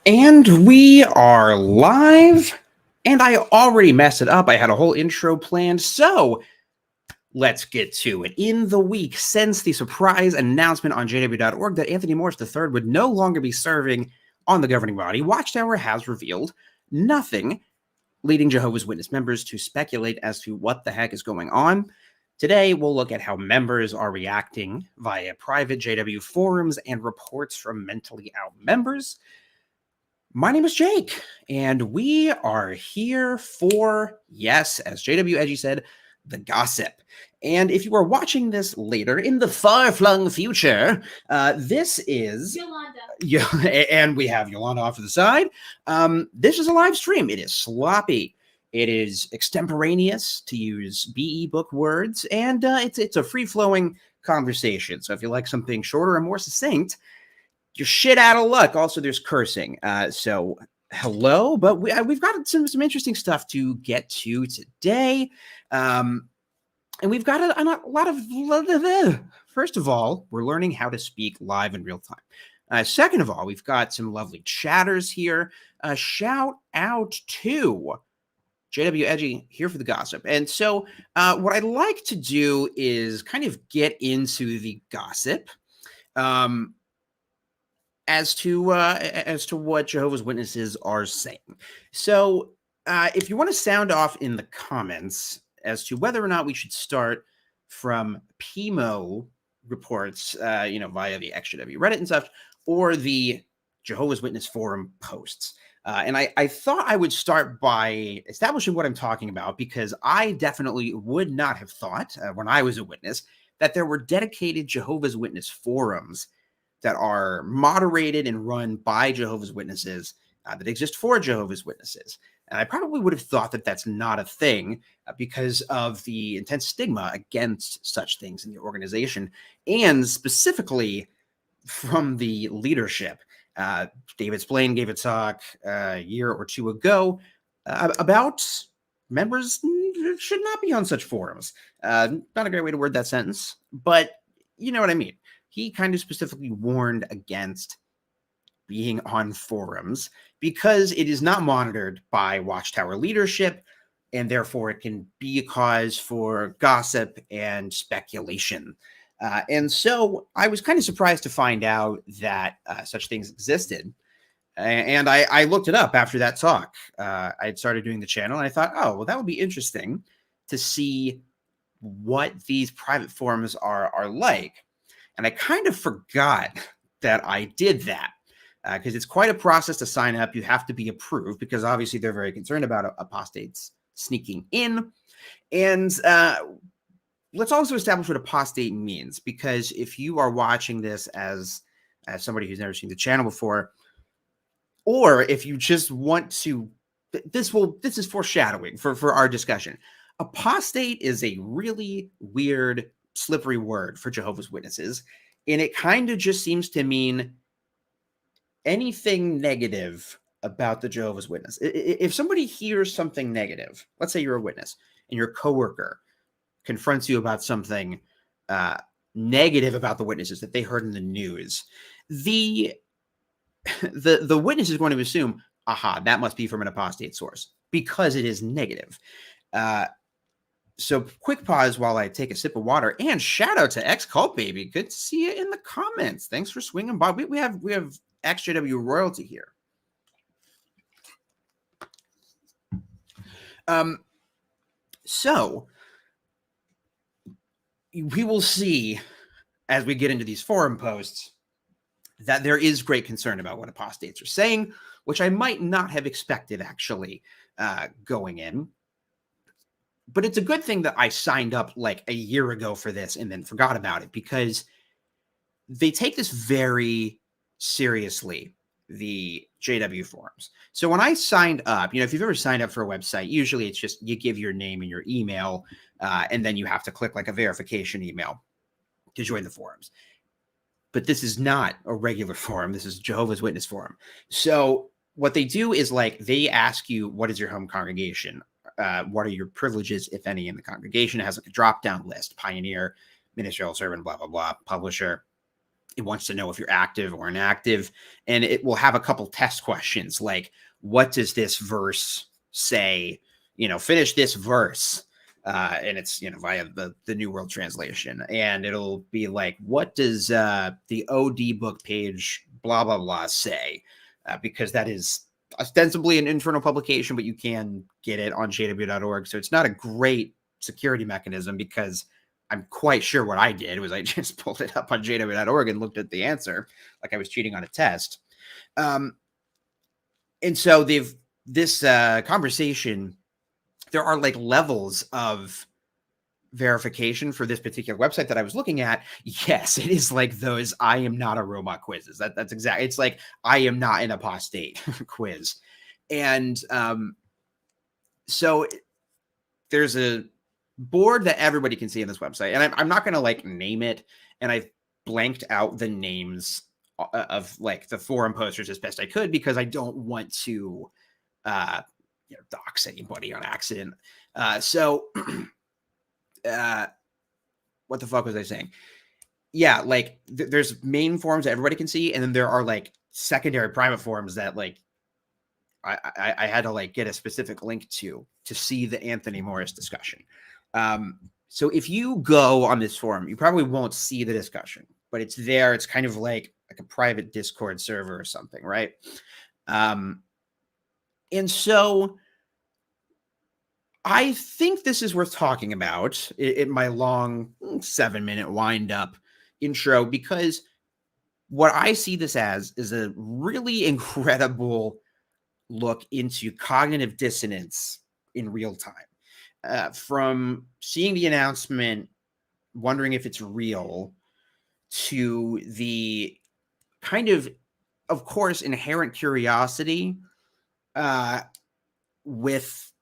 And we are live. And I already messed it up. I had a whole intro planned. So let's get to it. In the week since the surprise announcement on jw.org that Anthony Morris III would no longer be serving on the governing body, Watchtower has revealed nothing, leading Jehovah's Witness members to speculate as to what the heck is going on. Today, we'll look at how members are reacting via private JW forums and reports from mentally out members. My name is Jake, and we are here for, yes, as JW Edgy said, the gossip. And if you are watching this later in the far-flung future, this is Yolanda. Yeah, and we have Yolanda off to the side. This is a live stream. It is sloppy. It is extemporaneous, to use BE book words, and it's a free-flowing conversation. So if you like something shorter and more succinct, you're shit out of luck. Also, there's cursing. So hello, but we've got some interesting stuff to get to today. And we've got a lot of, first of all, we're learning how to speak live in real time. Second of all, we've got some lovely chatters here. Shout out to JW Edgy here for the gossip. And so what I'd like to do is kind of get into the gossip. As to what Jehovah's Witnesses are saying. So if you want to sound off in the comments as to whether or not we should start from PIMO reports, via the XJW Reddit and stuff, or the Jehovah's Witness forum posts. And I thought I would start by establishing what I'm talking about, because I definitely would not have thought when I was a witness that there were dedicated Jehovah's Witness forums that are moderated and run by Jehovah's Witnesses that exist for Jehovah's Witnesses. And I probably would have thought that that's not a thing because of the intense stigma against such things in the organization, and specifically from the leadership. David Splain gave a talk a year or two ago about members should not be on such forums. Not a great way to word that sentence, but you know what I mean. He kind of specifically warned against being on forums because it is not monitored by Watchtower leadership, and therefore it can be a cause for gossip and speculation. And so I was kind of surprised to find out that such things existed. And I looked it up after that talk. I had started doing the channel, and I thought, oh, well, that would be interesting to see what these private forums are like. And I kind of forgot that I did that because it's quite a process to sign up. You have to be approved because obviously they're very concerned about apostates sneaking in. And let's also establish what apostate means, because if you are watching this as somebody who's never seen the channel before, or if you just want to, this is foreshadowing for our discussion. Apostate is a really weird, slippery word for Jehovah's Witnesses, and it kind of just seems to mean anything negative about the Jehovah's Witness. If somebody hears something negative, let's say you're a witness and your coworker confronts you about something negative about the witnesses that they heard in the news, the witness is going to assume, aha, that must be from an apostate source because it is negative. So quick pause while I take a sip of water, and shout out to X Cult Baby. Good to see you in the comments. Thanks for swinging by. We have XJW royalty here. So we will see as we get into these forum posts that there is great concern about what apostates are saying, which I might not have expected actually going in. But it's a good thing that I signed up like a year ago for this and then forgot about it, because they take this very seriously, the JW forums. So when I signed up, if you've ever signed up for a website, usually it's just you give your name and your email, and then you have to click like a verification email to join the forums. But this is not a regular forum. This is Jehovah's Witness forum. So what they do is like they ask you, what is your home congregation? What are your privileges, if any, in the congregation? It has like a drop-down list: pioneer, ministerial servant, blah, blah, blah, publisher. It wants to know if you're active or inactive, and it will have a couple test questions like, what does this verse say? Finish this verse. And it's via the New World Translation, and it'll be like, what does the OD book page blah blah blah say? Because that is ostensibly an internal publication, but you can get it on jw.org. So it's not a great security mechanism, because I'm quite sure what I did was I just pulled it up on jw.org and looked at the answer like I was cheating on a test. And so this conversation, there are like levels of verification for this particular website that I was looking at. Yes, it is like those I am not a robot quizzes. That's exactly. It's like I am not an apostate quiz. And so there's a board that everybody can see on this website, and I'm not going to like name it, and I've blanked out the names of like the forum posters as best I could, because I don't want to dox anybody on accident. So what the fuck was I saying? Yeah, like there's main forums that everybody can see, and then there are like secondary private forums that like I had to like get a specific link to see the Anthony Morris discussion. So if you go on this forum, you probably won't see the discussion, but it's there. It's kind of like a private Discord server or something, right? And so I think this is worth talking about in my long 7-minute wind-up intro, because what I see this as is a really incredible look into cognitive dissonance in real time. From seeing the announcement, wondering if it's real, to the kind of course, inherent curiosity with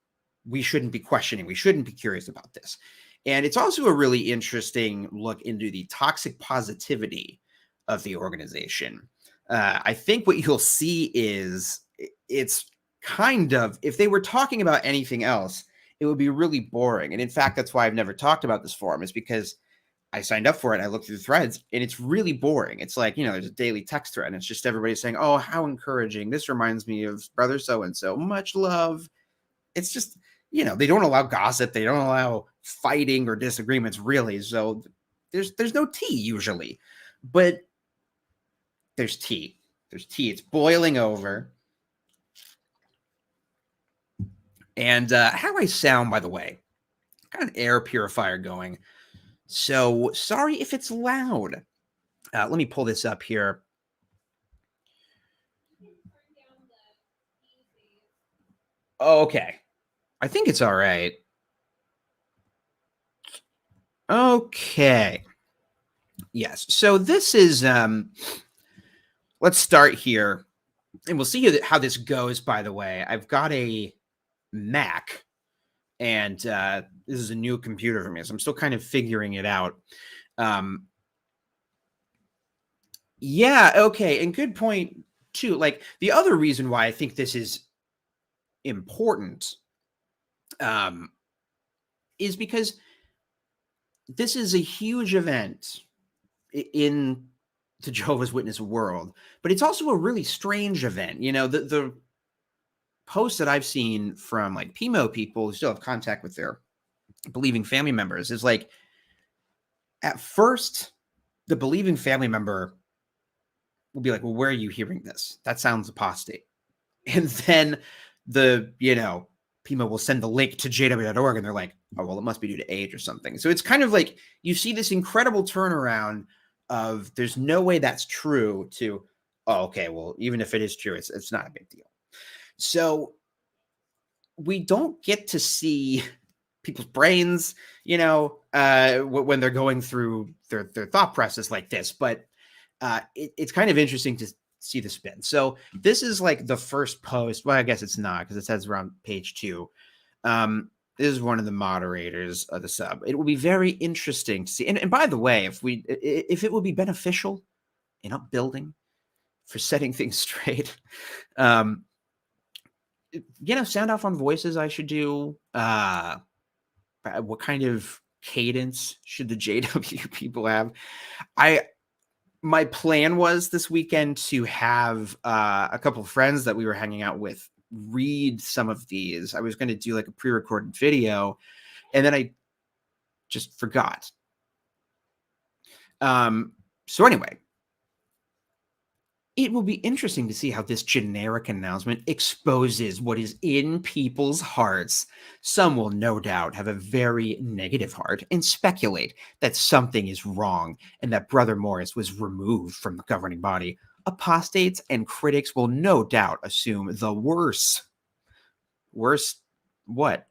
we shouldn't be questioning, we shouldn't be curious about this. And it's also a really interesting look into the toxic positivity of the organization. I think what you'll see is it's kind of, if they were talking about anything else, it would be really boring. And in fact, that's why I've never talked about this forum, is because I signed up for it and I looked through the threads, and it's really boring. It's like, there's a daily text thread, and it's just everybody saying, oh, how encouraging. This reminds me of brother so-and-so. Much love. It's just, they don't allow gossip. They don't allow fighting or disagreements, really. So there's no tea usually, but there's tea. There's tea. It's boiling over. And how I sound, by the way, got an air purifier going. So sorry if it's loud. Let me pull this up here. Okay. I think it's all right. Okay. Yes. So this is, let's start here, and we'll see how this goes, by the way. I've got a Mac, and this is a new computer for me, so I'm still kind of figuring it out. Yeah, okay, and good point, too. Like, the other reason why I think this is important is because this is a huge event in the Jehovah's Witness world, but it's also a really strange event. The posts that I've seen from like PIMO people who still have contact with their believing family members is like, at first, the believing family member will be like, well, where are you hearing this? That sounds apostate. And then the, PIMO will send the link to jw.org, and they're like, oh, well, it must be due to age or something. So it's kind of like you see this incredible turnaround of there's no way that's true to, oh, okay, well, even if it is true, it's not a big deal. So we don't get to see people's brains, when they're going through their thought process like this. But it's kind of interesting to see the spin. So this is like the first post. Well, I guess it's not, because it says around page 2. This is one of the moderators of the sub. It will be very interesting to see. And by the way, if it would be beneficial in upbuilding for setting things straight, sound off on voices I should do. What kind of cadence should the JW people have? my plan was this weekend to have a couple of friends that we were hanging out with read some of these. I was going to do like a pre-recorded video, and then I just forgot. So anyway, it will be interesting to see how this generic announcement exposes what is in people's hearts. Some will no doubt have a very negative heart and speculate that something is wrong and that Brother Morris was removed from the governing body. Apostates and critics will no doubt assume the worst. Worst what?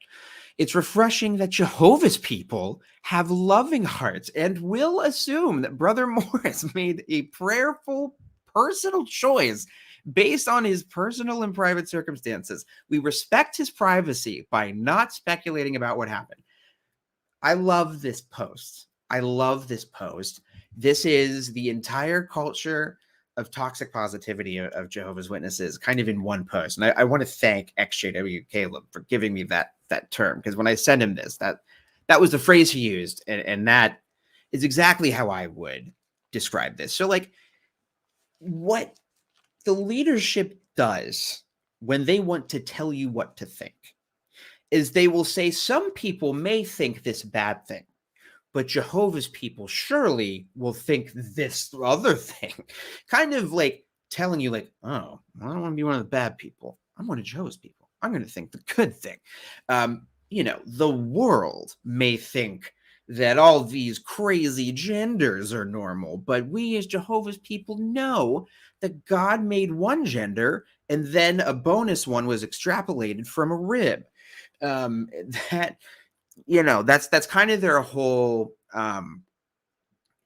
It's refreshing that Jehovah's people have loving hearts and will assume that Brother Morris made a prayerful personal choice based on his personal and private circumstances. We respect his privacy by not speculating about what happened. I love this post. I love this post. This is the entire culture of toxic positivity of Jehovah's Witnesses kind of in one post. And I want to thank XJW Caleb for giving me that term, because when I sent him this, that was the phrase he used, and that is exactly how I would describe this. So like, what the leadership does when they want to tell you what to think is they will say some people may think this bad thing, but Jehovah's people surely will think this other thing. Kind of like telling you like, oh, I don't want to be one of the bad people. I'm one of Jehovah's people. I'm going to think the good thing. The world may think that all these crazy genders are normal, but we as Jehovah's people know that God made one gender and then a bonus one was extrapolated from a rib. That's kind of their whole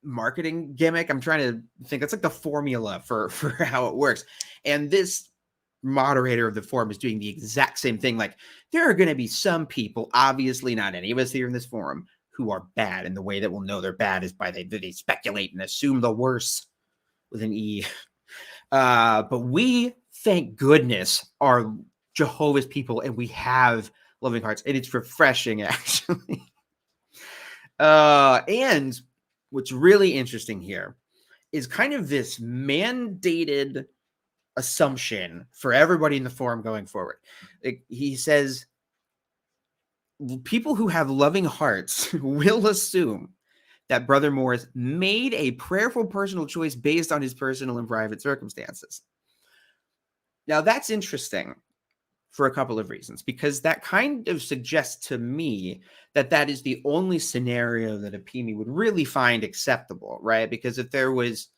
marketing gimmick. I'm trying to think. That's like the formula for how it works. And this moderator of the forum is doing the exact same thing. Like, there are going to be some people, obviously not any of us here in this forum, who are bad, and the way that we'll know they're bad is by they speculate and assume the worst with an E. But we, thank goodness, are Jehovah's people, and we have loving hearts, and it's refreshing, actually. And what's really interesting here is kind of this mandated assumption for everybody in the forum going forward. He says, people who have loving hearts will assume that Brother Morris made a prayerful personal choice based on his personal and private circumstances. Now, that's interesting for a couple of reasons, because that kind of suggests to me that that is the only scenario that a PIMO would really find acceptable, right? Because if there was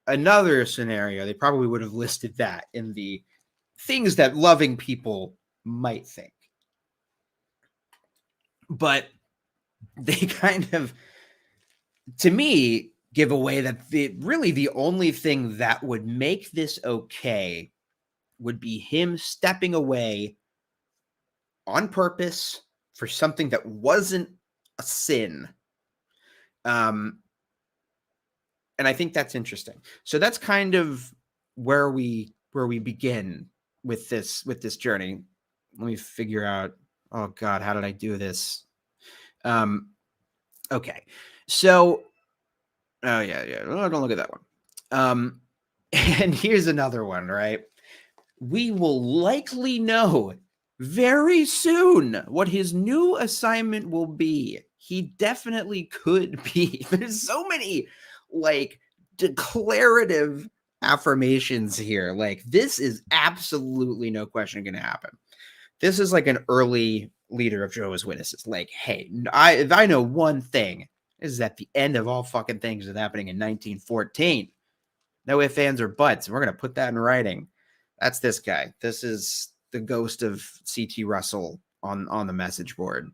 another scenario, they probably would have listed that in the things that loving people might think. But they kind of, to me, give away that the only thing that would make this okay would be him stepping away on purpose for something that wasn't a sin. And I think that's interesting. So that's kind of where we begin with this journey. Let me figure out, oh God, how did I do this? Okay. So, oh yeah. Oh, don't look at that one. And here's another one, right? We will likely know very soon what his new assignment will be. He definitely could be. There's so many like declarative affirmations here. Like, this is absolutely no question going to happen. This is like an early leader of Jehovah's Witnesses. Like, hey, if I know one thing, is that the end of all fucking things is happening in 1914. No ifs, ands, or buts. We're going to put that in writing. That's this guy. This is the ghost of C.T. Russell on the message board.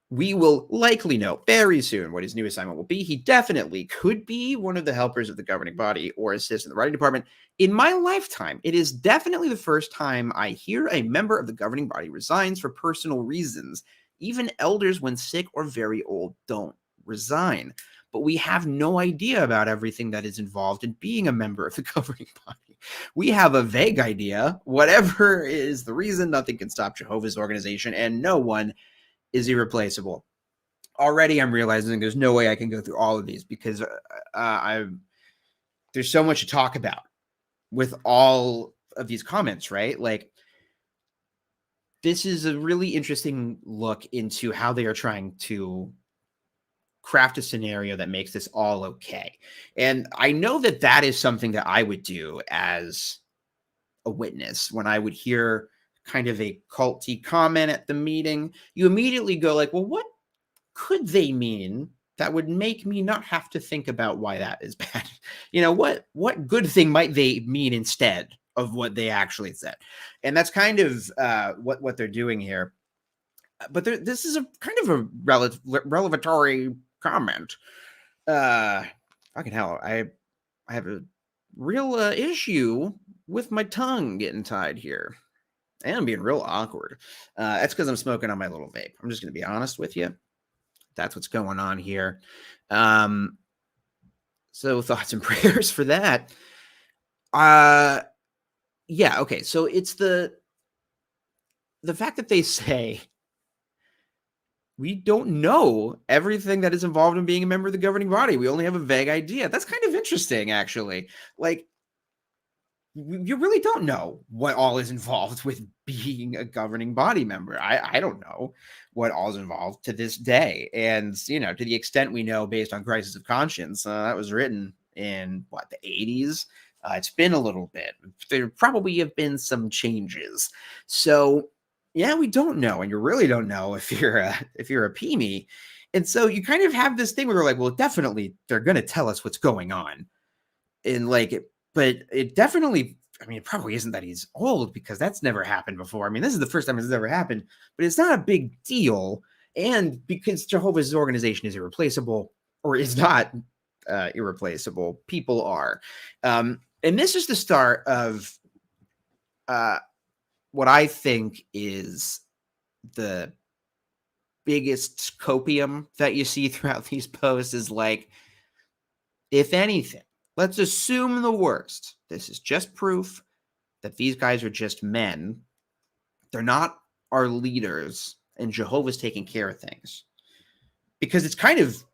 We will likely know very soon what his new assignment will be. He definitely could be one of the helpers of the governing body or assist in the writing department. In my lifetime, it is definitely the first time I hear a member of the governing body resigns for personal reasons. Even elders, when sick or very old, don't resign. But we have no idea about everything that is involved in being a member of the governing body. We have a vague idea. Whatever is the reason, nothing can stop Jehovah's organization, and no one is irreplaceable. Already, I'm realizing there's no way I can go through all of these because there's so much to talk about with all of these comments, right? Like, this is a really interesting look into how they are trying to craft a scenario that makes this all okay. And I know that that is something that I would do as a witness when I would hear kind of a culty comment at the meeting. You immediately go like, well, what could they mean that would make me not have to think about why that is bad? What good thing might they mean instead of what they actually said? And that's kind of what they're doing here. But this is a kind of a revelatory comment. Fucking hell, I have a real issue with my tongue getting tied here. And I'm being real awkward. That's because I'm smoking on my little vape. I'm just going to be honest with you. That's what's going on here. So thoughts and prayers for that. Yeah, okay. So it's the fact that they say we don't know everything that is involved in being a member of the governing body. We only have a vague idea. That's kind of interesting, actually. Like, you really don't know what all is involved with being a governing body member. I don't know what all is involved to this day. And, to the extent we know based on Crisis of Conscience, that was written in, the 80s? It's been a little bit. There probably have been some changes. So, yeah, we don't know. And you really don't know if you're a PIMI. And so you kind of have this thing where we're like, well, definitely they're going to tell us what's going on. And but it definitely, it probably isn't that he's old, because that's never happened before. This is the first time it's ever happened, but it's not a big deal. And because Jehovah's organization is irreplaceable, or is not irreplaceable, people are. And this is the start of what I think is the biggest copium that you see throughout these posts is like, if anything, let's assume the worst. This is just proof that these guys are just men. They're not our leaders, and Jehovah's taking care of things. Because it's kind of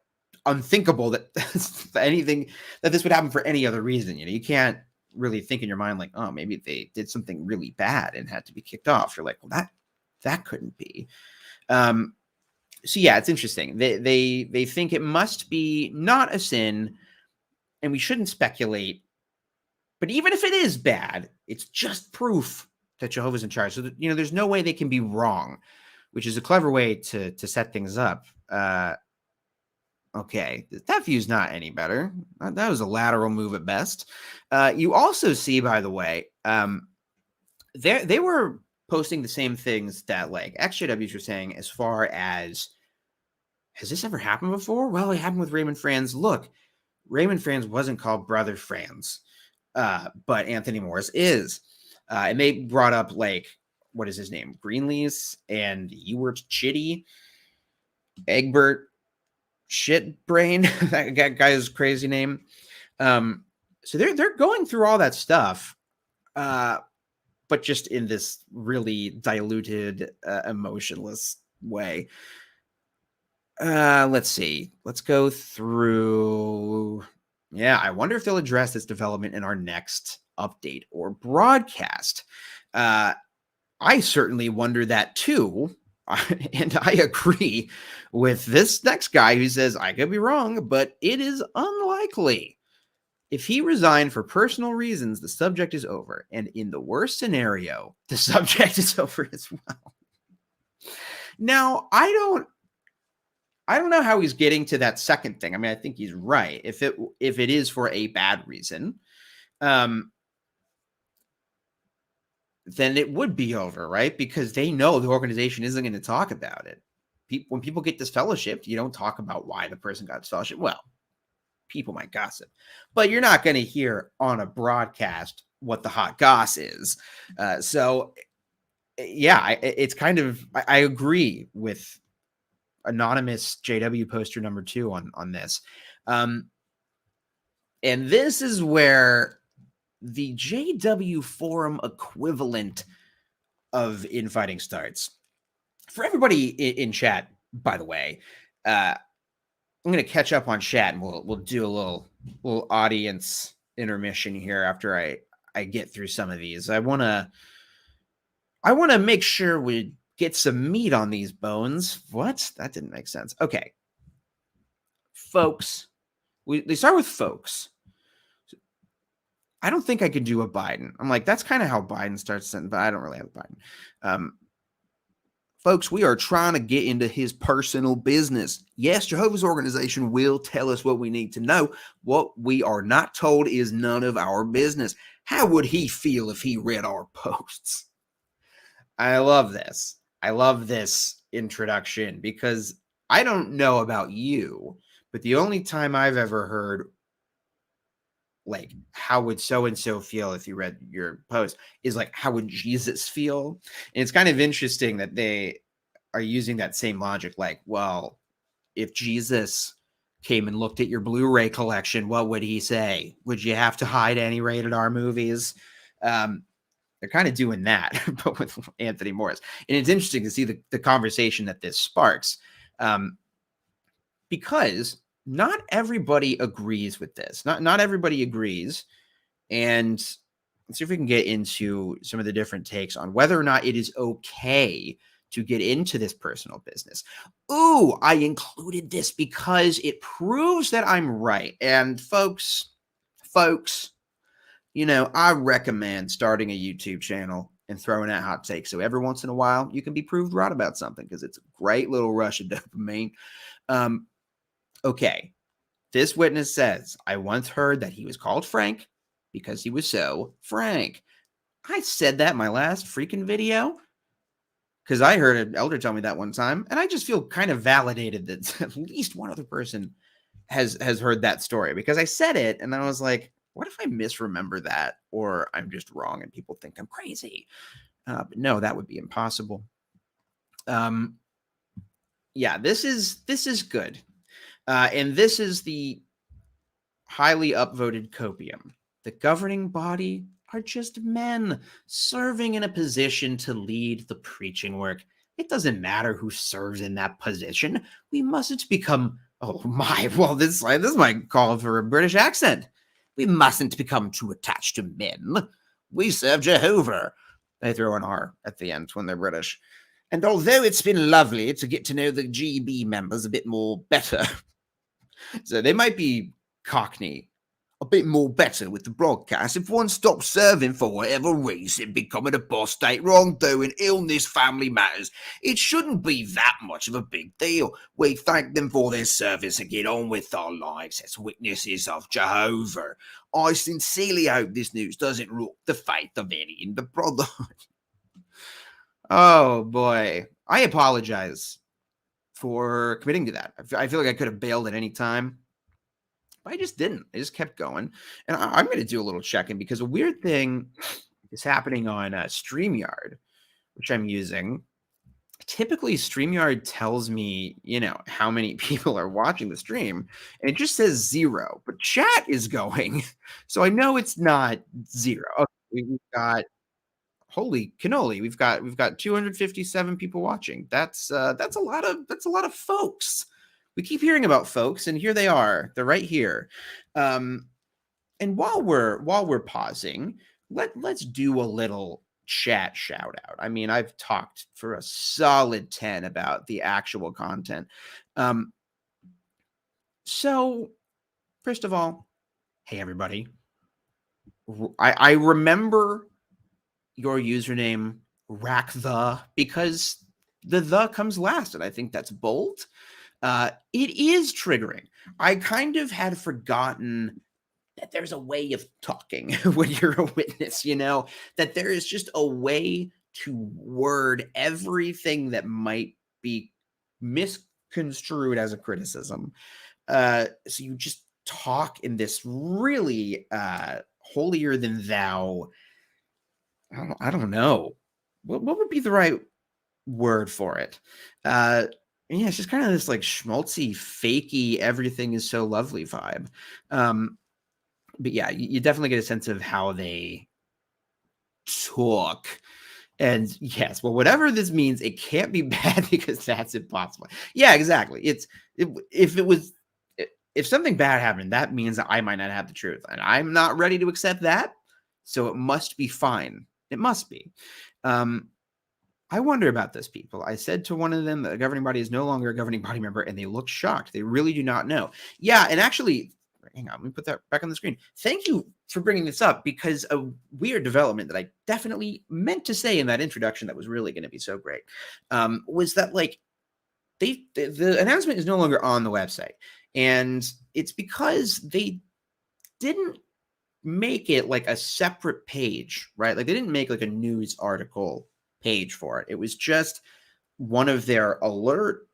unthinkable that that this would happen for any other reason. You can't really think in your mind like, oh, maybe they did something really bad and had to be kicked off. You're like, well, that couldn't be. So yeah, it's interesting. They think it must be not a sin, and we shouldn't speculate. But even if it is bad, it's just proof that Jehovah's in charge. So that, there's no way they can be wrong, which is a clever way to set things up. Okay, that view's not any better. That was a lateral move at best. You also see, by the way, they were posting the same things that XJWs were saying as far as, has this ever happened before? Well, it happened with Raymond Franz. Look, Raymond Franz wasn't called Brother Franz, but Anthony Morris is. And they brought up, what is his name? Greenlees and Ewart Chitty, Egbert Shitbrain. That guy's crazy name. So they're going through all that stuff, but just in this really diluted, emotionless way. Let's see. Let's go through. Yeah, I wonder if they'll address this development in our next update or broadcast. I certainly wonder that too. And I agree with this next guy who says, I could be wrong, but it is unlikely. If he resigned for personal reasons, the subject is over. And in the worst scenario, the subject is over as well. Now, I don't know how he's getting to that second thing. I think he's right. If it is for a bad reason, then it would be over, right? Because they know the organization isn't going to talk about it. When people get disfellowshipped, you don't talk about why the person got disfellowshipped. Well, people might gossip, but you're not going to hear on a broadcast what the hot goss is. So, yeah, it's kind of, I agree with anonymous JW poster number 2 on this. And this is where the JW forum equivalent of infighting starts. For everybody in chat, by the way, I'm going to catch up on chat, and we'll do a little audience intermission here after I get through some of these. I want to make sure we get some meat on these bones. What? That didn't make sense. Okay. Folks. They start with folks. I don't think I could do a Biden. I'm like, that's kind of how Biden starts, but I don't really have a Biden. Folks, we are trying to get into his personal business. Yes, Jehovah's organization will tell us what we need to know. What we are not told is none of our business. How would he feel if he read our posts? I love this. I love this introduction because I don't know about you, but the only time I've ever heard, like, how would so-and-so feel if you read your post is like, how would Jesus feel? And it's kind of interesting that they are using that same logic. Like, well, if Jesus came and looked at your Blu-ray collection, what would he say? Would you have to hide any rated R movies? They're kind of doing that, but with Anthony Morris. And it's interesting to see the conversation that this sparks. Because not everybody agrees with this. Not everybody agrees. And let's see if we can get into some of the different takes on whether or not it is okay to get into this personal business. Ooh, I included this because it proves that I'm right. And folks, you know, I recommend starting a YouTube channel and throwing out hot takes. So every once in a while, you can be proved right about something because it's a great little rush of dopamine. Okay, this witness says, I once heard that he was called Frank because he was so frank. I said that in my last freaking video because I heard an elder tell me that one time, and I just feel kind of validated that at least one other person has heard that story because I said it, and I was like, what if I misremember that or I'm just wrong and people think I'm crazy? But no, that would be impossible. Yeah, this is good. And this is the highly upvoted copium. The governing body are just men serving in a position to lead the preaching work. It doesn't matter who serves in that position. We mustn't become, oh my, well, this might call for a British accent. We mustn't become too attached to men. We serve Jehovah. They throw an R at the end when they're British. And although it's been lovely to get to know the GB members a bit more better, so they might be Cockney, a bit more better with the broadcast if one stops serving for whatever reason, becoming apostate, wrongdoing, illness, family matters. It shouldn't be that much of a big deal. We thank them for their service and get on with our lives as witnesses of Jehovah. I sincerely hope this news doesn't rock the faith of any in the brotherhood. Oh boy, I apologize for committing to that. I feel like I could have bailed at any time, but I just didn't. I just kept going. And I'm going to do a little check-in because a weird thing is happening on StreamYard, which I'm using. Typically, StreamYard tells me, you know, how many people are watching the stream, and it just says 0, but chat is going. So I know it's not 0. Okay, we've got, holy cannoli, we've got 257 people watching. That's a lot of folks. We keep hearing about folks, and here they are. They're right here. And while we're pausing, let's do a little chat shout out. I mean, I've talked for a solid 10 about the actual content. So first of all, hey everybody. I remember your username rack because the comes last, and I think that's bold. It is triggering. I kind of had forgotten that there's a way of talking when you're a witness, you know, that there is just a way to word everything that might be misconstrued as a criticism. So you just talk in this really holier than thou. I don't know. What would be the right word for it? Yeah, it's just kind of this like schmaltzy, fakey, everything is so lovely vibe. But yeah, you definitely get a sense of how they talk. And yes, well, whatever this means, it can't be bad because that's impossible. Yeah, exactly. If it was if something bad happened, that means that I might not have the truth. And I'm not ready to accept that. So it must be fine. It must be. I wonder about those people. I said to one of them that the governing body is no longer a governing body member, and they looked shocked. They really do not know. Yeah, and actually, hang on, let me put that back on the screen. Thank you for bringing this up, because a weird development that I definitely meant to say in that introduction that was really going to be so great was that, like, the announcement is no longer on the website, and it's because they didn't make it like a separate page, right? Like, they didn't make like a news article page for it. It was just one of their alert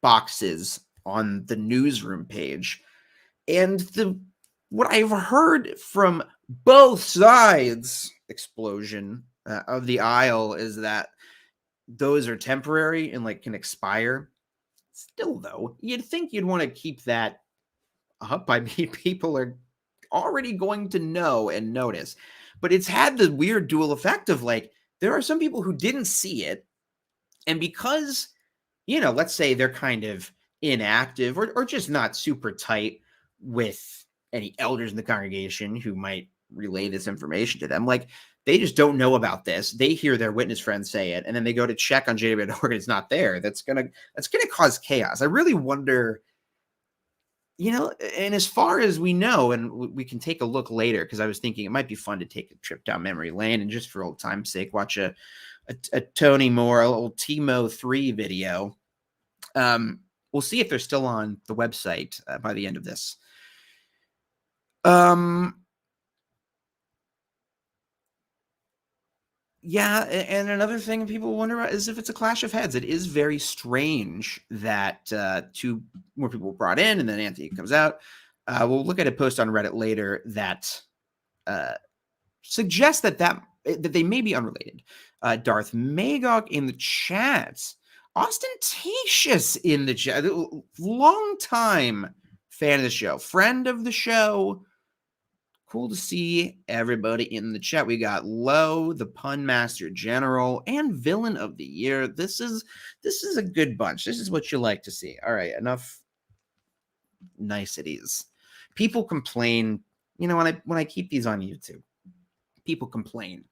boxes on the newsroom page. And what I've heard from both sides, explosion of the aisle, is that those are temporary and like can expire. Still, though, you'd think you'd want to keep that up. I mean, people are already going to know and notice. But it's had the weird dual effect of, like, there are some people who didn't see it. And because, let's say they're kind of inactive or just not super tight with any elders in the congregation who might relay this information to them, like, they just don't know about this. They hear their witness friends say it, and then they go to check on JW.org and it's not there. That's gonna cause chaos. I really wonder, and as far as we know, and we can take a look later, because I was thinking it might be fun to take a trip down memory lane and just for old time's sake watch a Tony Moore, a little PIMO 3 video. We'll see if they're still on the website by the end of this. Yeah, and another thing people wonder about is if it's a clash of heads. It is very strange that 2 more people were brought in, and then Anthony comes out. We'll look at a post on Reddit later that suggests that they may be unrelated. Darth Magog in the chat. Ostentatious in the chat. Long time fan of the show. Friend of the show. Cool to see everybody in the chat. We got Lowe, the Pun Master General, and Villain of the Year. This is a good bunch. This is what you like to see. All right, enough niceties. People complain, when I keep these on YouTube, people complain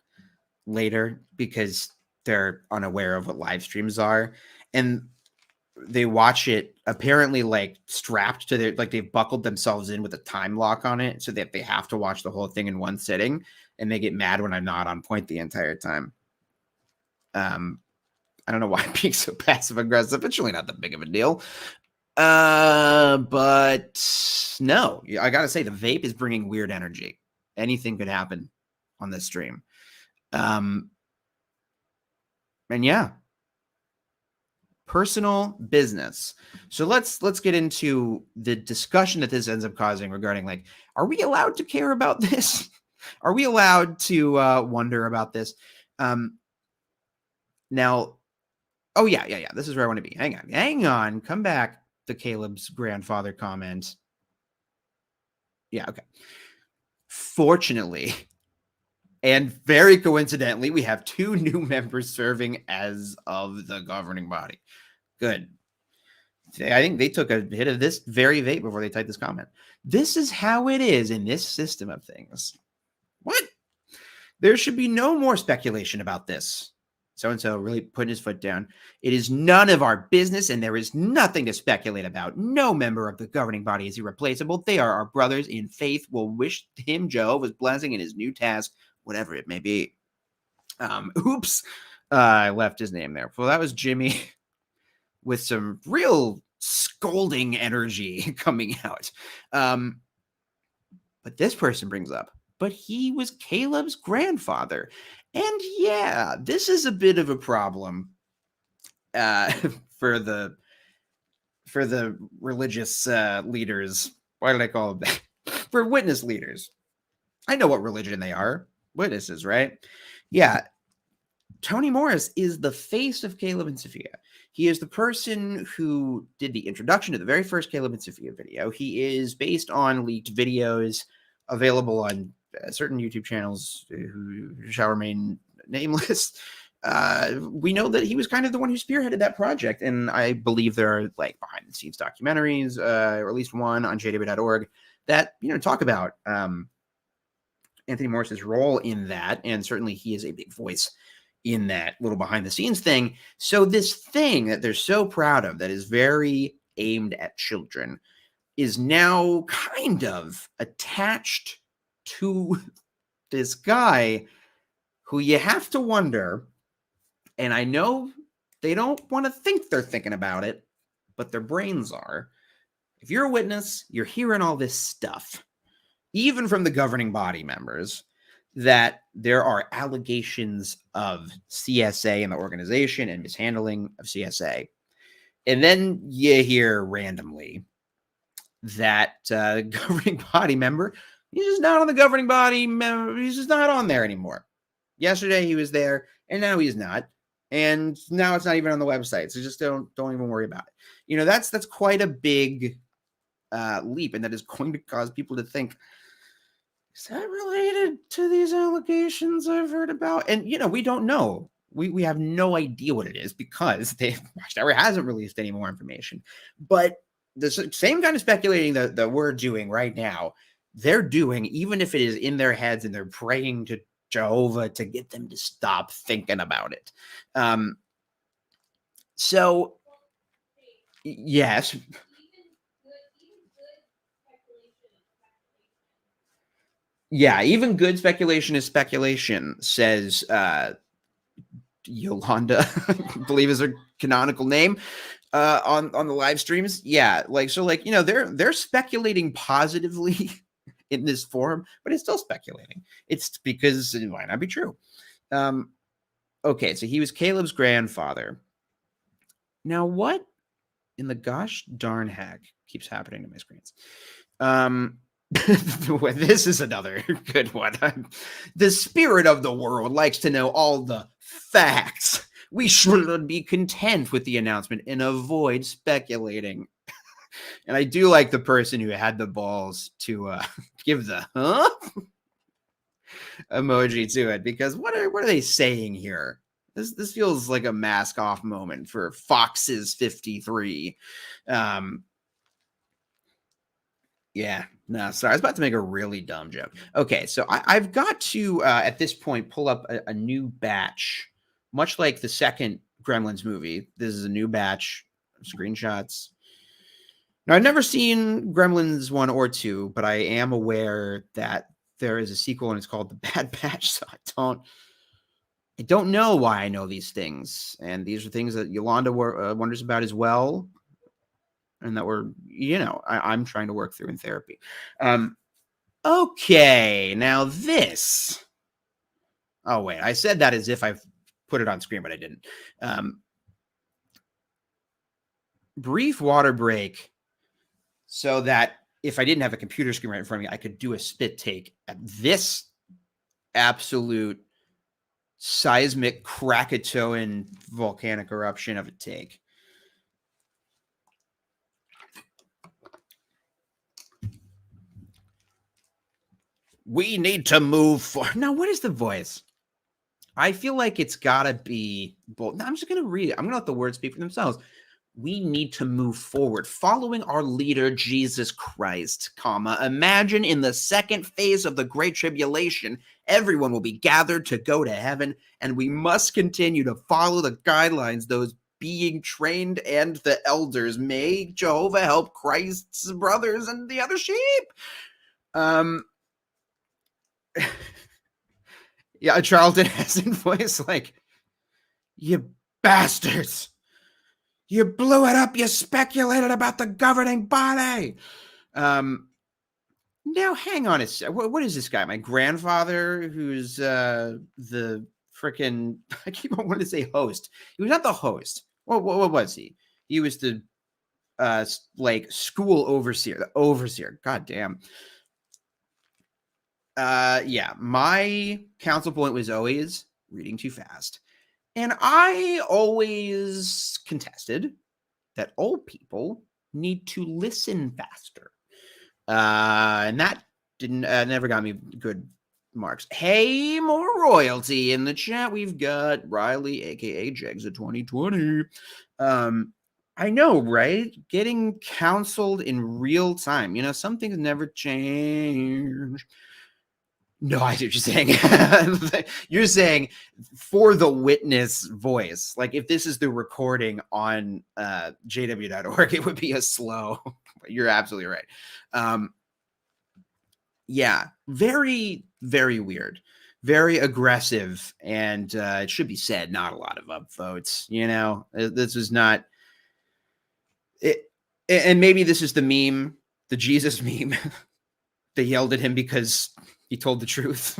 later because they're unaware of what live streams are, and they watch it apparently like strapped to their, like, they've buckled themselves in with a time lock on it so that they have to watch the whole thing in one sitting, and they get mad when I'm not on point the entire time. I don't know why I'm being so passive aggressive. It's really not that big of a deal. But no, I gotta say, the vape is bringing weird energy. Anything could happen on this stream. And yeah, personal business. So let's get into the discussion that this ends up causing regarding, like, are we allowed to care about this? Are we allowed to wonder about this? Now, oh yeah. This is where I want to be. Hang on. Come back to Caleb's grandfather comment. Yeah, okay. Fortunately, and very coincidentally, we have 2 new members serving as of the governing body. Good. I think they took a hit of this very vape before they typed this comment. This is how it is in this system of things. What? There should be no more speculation about this. So-and-so really putting his foot down. It is none of our business, and there is nothing to speculate about. No member of the governing body is irreplaceable. They are our brothers in faith. We'll wish him Jehovah's blessing in his new task, whatever it may be. Oops. I left his name there. Well, that was Jimmy with some real scolding energy coming out. But this person brings up, but he was Caleb's grandfather. And yeah, this is a bit of a problem for the religious leaders. Why did I call them that? For witness leaders. I know what religion they are. Witnesses, right? Yeah. Tony Morris is the face of Caleb and Sophia. He is the person who did the introduction to the very first Caleb and Sophia video. He is based on leaked videos available on certain YouTube channels who shall remain nameless. we know that he was kind of the one who spearheaded that project. And I believe there are like behind the scenes documentaries, or at least one on jw.org that, talk about Anthony Morris's role in that. And certainly he is a big voice in that little behind the scenes thing. So this thing that they're so proud of that is very aimed at children is now kind of attached to this guy who you have to wonder, and I know they don't want to think they're thinking about it, but their brains are. If you're a witness, you're hearing all this stuff, even from the governing body members, that there are allegations of CSA in the organization and mishandling of CSA. And then you hear randomly that governing body member, he's just not on the governing body member. He's just not on there anymore. Yesterday he was there, and now he's not. And now it's not even on the website. So just don't even worry about it. That's quite a big leap, and that is going to cause people to think, is that related to these allegations I've heard about? And, we don't know. We have no idea what it is because Watchtower hasn't released any more information. But the same kind of speculating that we're doing right now, they're doing, even if it is in their heads and they're praying to Jehovah to get them to stop thinking about it. So, yes. Yeah, even good speculation is speculation, says Yolanda, I believe is her canonical name, on the live streams. Yeah, they're speculating positively in this forum, but it's still speculating. It's because it might not be true. Okay, so he was Caleb's grandfather. Now, what in the gosh darn heck keeps happening to my screens? This is another good one. The spirit of the world likes to know all the facts. We should be content with the announcement and avoid speculating. And I do like the person who had the balls to give the emoji to it, because what are they saying here? This feels like a mask off moment for Fox's 53. Yeah, no, sorry. I was about to make a really dumb joke. Okay, so I've got to, at this point, pull up a new batch, much like the second Gremlins movie. This is a new batch of screenshots. Now, I've never seen Gremlins 1 or 2, but I am aware that there is a sequel and it's called The Bad Batch, so I don't know why I know these things. And these are things that Yolanda wonders about as well. And that I'm trying to work through in therapy. Okay, now this. Oh, wait, I said that as if I've put it on screen, but I didn't. Brief water break so that if I didn't have a computer screen right in front of me, I could do a spit take at this absolute seismic Krakatoan volcanic eruption of a take. We need to move forward. Now, what is the voice? I feel like it's got to be bold. No, I'm just going to read it. I'm going to let the words speak for themselves. We need to move forward, following our leader, Jesus Christ, imagine in the second phase of the Great Tribulation, everyone will be gathered to go to heaven, and we must continue to follow the guidelines those being trained and the elders. May Jehovah help Christ's brothers and the other sheep. Yeah, a Charlton Heston voice, like, you bastards. You blew it up. You speculated about the governing body. Now, hang on a sec. What is this guy? My grandfather, who's the freaking, I keep on wanting to say host. He was not the host. What was he? He was the school overseer. The overseer. God damn. Yeah, my counsel point was always reading too fast. And I always contested that old people need to listen faster. And that didn't never got me good marks. Hey, more royalty in the chat. We've got Riley, aka Jegs of 2020. I know, right? Getting counseled in real time. You know, some things never change. No, I see what you're saying. You're saying for the witness voice. Like if this is the recording on jw.org, it would be a slow. You're absolutely right. Yeah, very, very weird. Very aggressive. And it should be said, not a lot of upvotes. You know, this is not it. And maybe this is the meme, the Jesus meme. They yelled at him because he told the truth.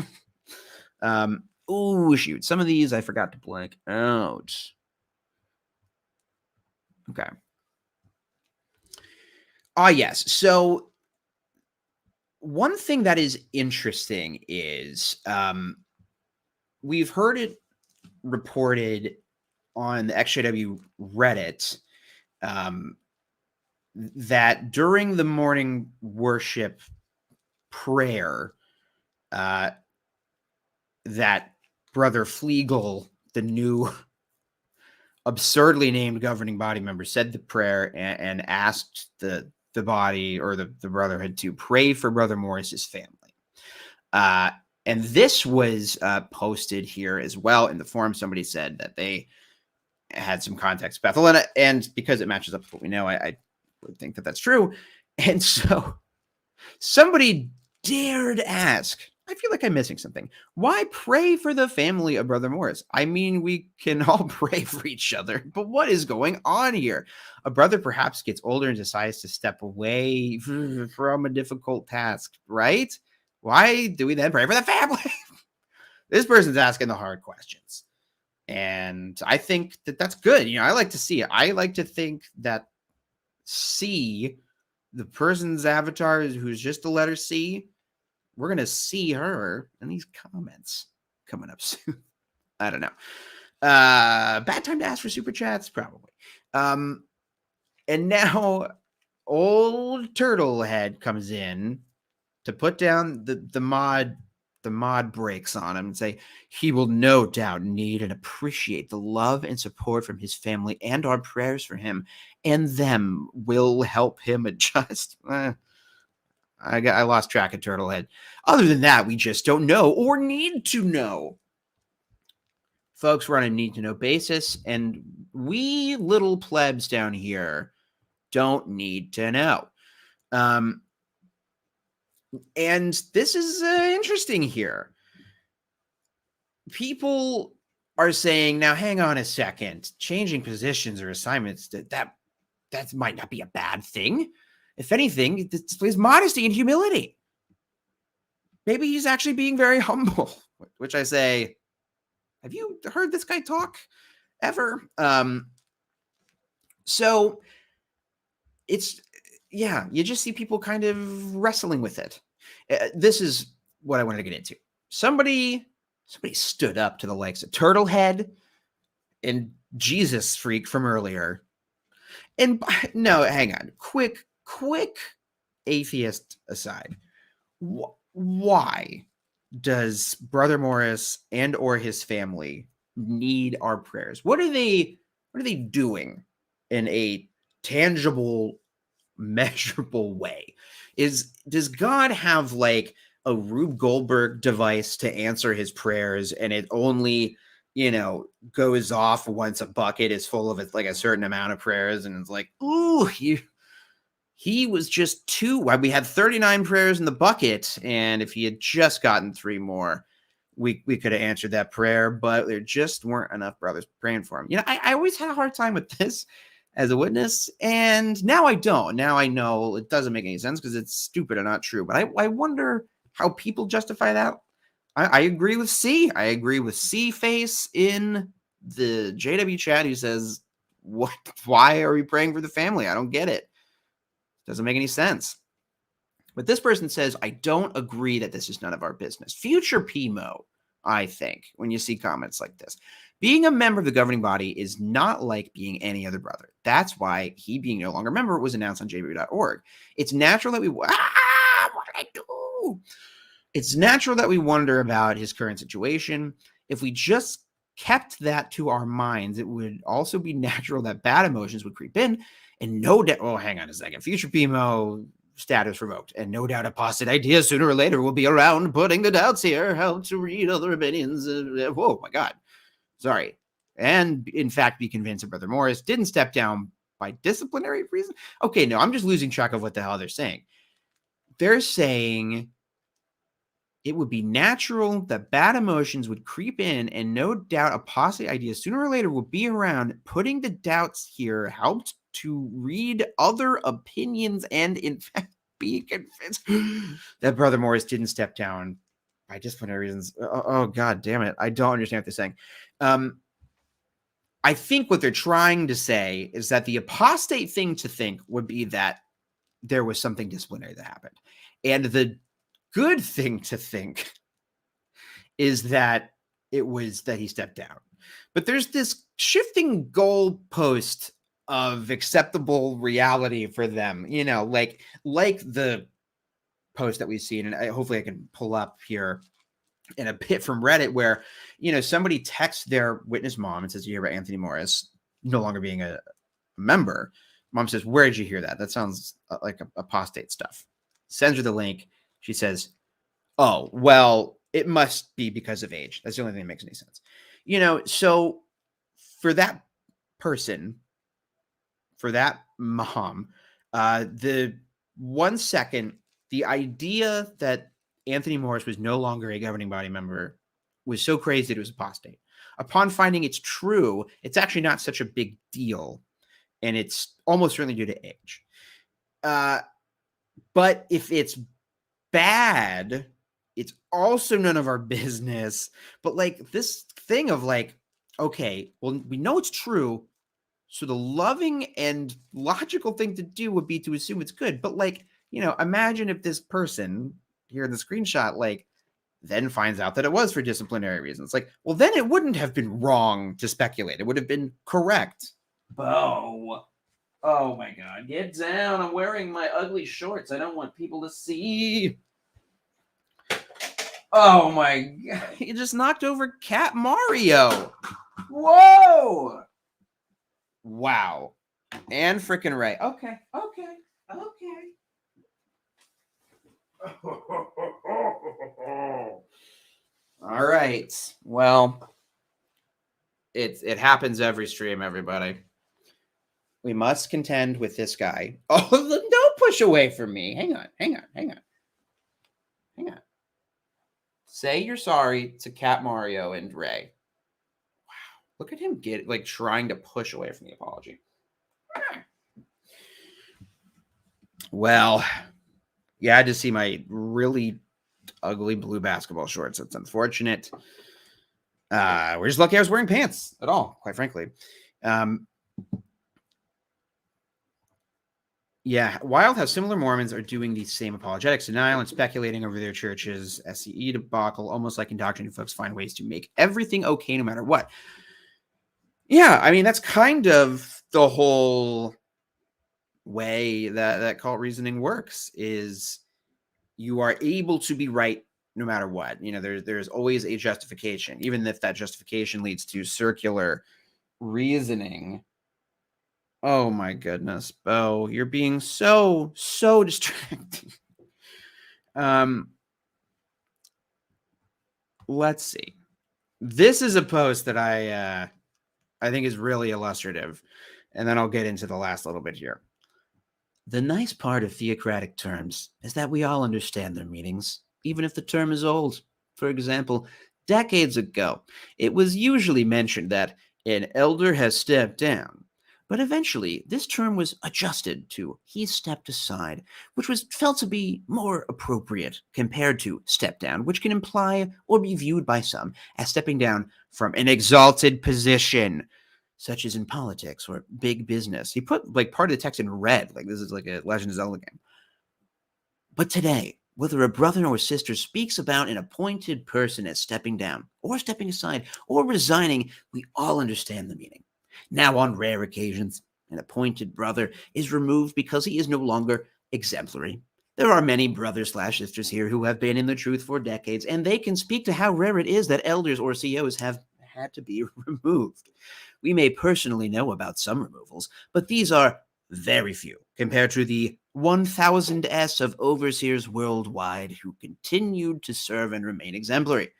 Oh, shoot. Some of these I forgot to blank out. Okay. Yes. So one thing that is interesting is we've heard it reported on the XJW Reddit that during the morning worship prayer, that Brother Flegel, the new absurdly named governing body member, said the prayer and asked the body or the brotherhood to pray for Brother Morris's family. And this was posted here as well in the forum. Somebody said that they had some context, Bethel, and because it matches up with what we know, I would think that that's true. And so somebody dared ask, I feel like I'm missing something. Why pray for the family of Brother Morris? I mean, we can all pray for each other, but what is going on here? A brother perhaps gets older and decides to step away from a difficult task, right? Why do we then pray for the family? This person's asking the hard questions. And I think that that's good. You know, I like to see it. I like to think that C, the person's avatar who's just the letter C, we're going to see her in these comments coming up soon. I don't know. Bad time to ask for super chats? Probably. And now old Turtlehead comes in to put down the mod brakes on him and say he will no doubt need and appreciate the love and support from his family, and our prayers for him and them will help him adjust. I lost track of Turtlehead. Other than that, we just don't know or need to know. Folks, we're on a need-to-know basis, and we little plebs down here don't need to know. And this is interesting here. People are saying, now hang on a second, changing positions or assignments, that might not be a bad thing. If anything, it displays modesty and humility. Maybe he's actually being very humble, which I say, have you heard this guy talk ever? So it's, yeah, you just see people kind of wrestling with it. This is what I wanted to get into. Somebody stood up to the likes of Turtlehead and Jesus Freak from earlier. And no, hang on. Quick atheist aside. Why does Brother Morris and or his family need our prayers? What are they doing in a tangible, measurable way? Does God have like a Rube Goldberg device to answer his prayers, and it only, you know, goes off once a bucket is full of like a certain amount of prayers, and it's like, ooh, he was just too. We had 39 prayers in the bucket, and if he had just gotten 3 more, we could have answered that prayer, but there just weren't enough brothers praying for him. You know, I always had a hard time with this as a witness, and now I don't. Now I know it doesn't make any sense because it's stupid and not true, but I wonder how people justify that. I agree with C. I agree with C-Face in the JW chat who says, "What? Why are we praying for the family? I don't get it. Doesn't make any sense." But this person says, I don't agree that this is none of our business. Future PIMO, I think, when you see comments like this. Being a member of the governing body is not like being any other brother. That's why he being no longer a member was announced on jw.org. It's natural that we... what did I do? It's natural that we wonder about his current situation. If we just kept that to our minds, it would also be natural that bad emotions would creep in, and no doubt. Oh, hang on a second. Future PIMO status revoked, and no doubt apostate ideas sooner or later will be around putting the doubts here. How to read other opinions. Whoa, my God. Sorry. And in fact, be convinced that Brother Morris didn't step down by disciplinary reason. Okay, no, I'm just losing track of what the hell they're saying. They're saying it would be natural that bad emotions would creep in, and no doubt apostate ideas sooner or later will be around. Putting the doubts here helped to read other opinions and, in fact, be convinced that Brother Morris didn't step down by disciplinary reasons. Oh, God damn it. I don't understand what they're saying. I think what they're trying to say is that the apostate thing to think would be that there was something disciplinary that happened. And the good thing to think is that it was that he stepped down. But there's this shifting goalpost of acceptable reality for them, like the post that we've seen, and hopefully I can pull up here in a bit from Reddit where, somebody texts their witness mom and says, you hear about Anthony Morris no longer being a member? Mom says, where did you hear that? That sounds like apostate stuff. Sends her the link. She says, oh, well, it must be because of age. That's the only thing that makes any sense. So for that person, for that mom, the 1 second, the idea that Anthony Morris was no longer a governing body member was so crazy that it was apostate. Upon finding it's true, it's actually not such a big deal, and it's almost certainly due to age. But if it's bad, it's also none of our business. But this thing of okay, well, we know it's true, so the loving and logical thing to do would be to assume it's good. But imagine if this person here in the screenshot then finds out that it was for disciplinary reasons. Well, then it wouldn't have been wrong to speculate. It would have been correct. Bo. Oh my God. Get down. I'm wearing my ugly shorts. I don't want people to see. Oh my God. He just knocked over Cat Mario. Whoa. Wow. And freaking Ray. Okay. All right. Well, it happens every stream, everybody. We must contend with this guy. Oh, don't push away from me. Hang on. Say you're sorry to Cat Mario and Ray. Wow. Look at him trying to push away from the apology. Well, you had to see my really ugly blue basketball shorts. It's unfortunate. We're just lucky I was wearing pants at all, quite frankly. Yeah, wild how similar Mormons are doing the same apologetics denial and speculating over their church's SCE debacle, almost like indoctrinating folks find ways to make everything okay no matter what. Yeah, I mean, that's kind of the whole way that cult reasoning works, is you are able to be right no matter what. There's always a justification, even if that justification leads to circular reasoning. Oh my goodness, Bo, you're being so distracting. Let's see. This is a post that I think is really illustrative, and then I'll get into the last little bit here. The nice part of theocratic terms is that we all understand their meanings, even if the term is old. For example, decades ago, it was usually mentioned that an elder has stepped down. But eventually, this term was adjusted to he stepped aside, which was felt to be more appropriate compared to step down, which can imply or be viewed by some as stepping down from an exalted position, such as in politics or big business. He put part of the text in red, this is like a Legend of Zelda game. But today, whether a brother or sister speaks about an appointed person as stepping down or stepping aside or resigning, we all understand the meaning. Now, on rare occasions, an appointed brother is removed because he is no longer exemplary. There are many brothers/sisters here who have been in the truth for decades, and they can speak to how rare it is that elders or COs have had to be removed. We may personally know about some removals, but these are very few compared to the 1,000s of overseers worldwide who continued to serve and remain exemplary.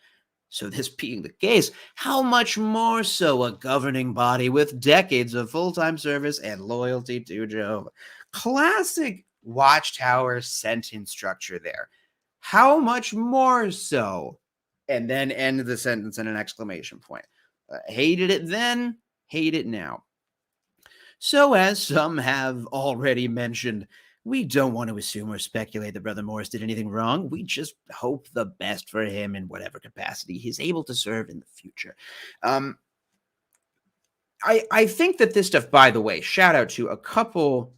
So, this being the case, how much more so a governing body with decades of full time service and loyalty to Jehovah? Classic Watchtower sentence structure there. How much more so? And then end the sentence in an exclamation point. Hated it then, hate it now. So, as some have already mentioned, we don't want to assume or speculate that Brother Morris did anything wrong. We just hope the best for him in whatever capacity he's able to serve in the future. Um, I think that this stuff, by the way, shout out to a couple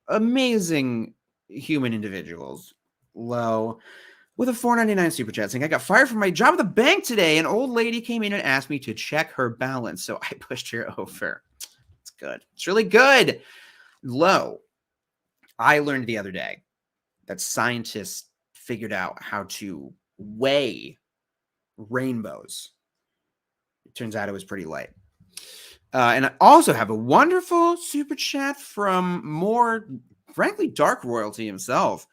amazing human individuals. Low with a $4.99 super chat saying, I got fired from my job at the bank today. An old lady came in and asked me to check her balance, so I pushed her over. It's good. It's really good. Low. I learned the other day that scientists figured out how to weigh rainbows. It turns out it was pretty light. And I also have a wonderful super chat from more, frankly, dark royalty himself.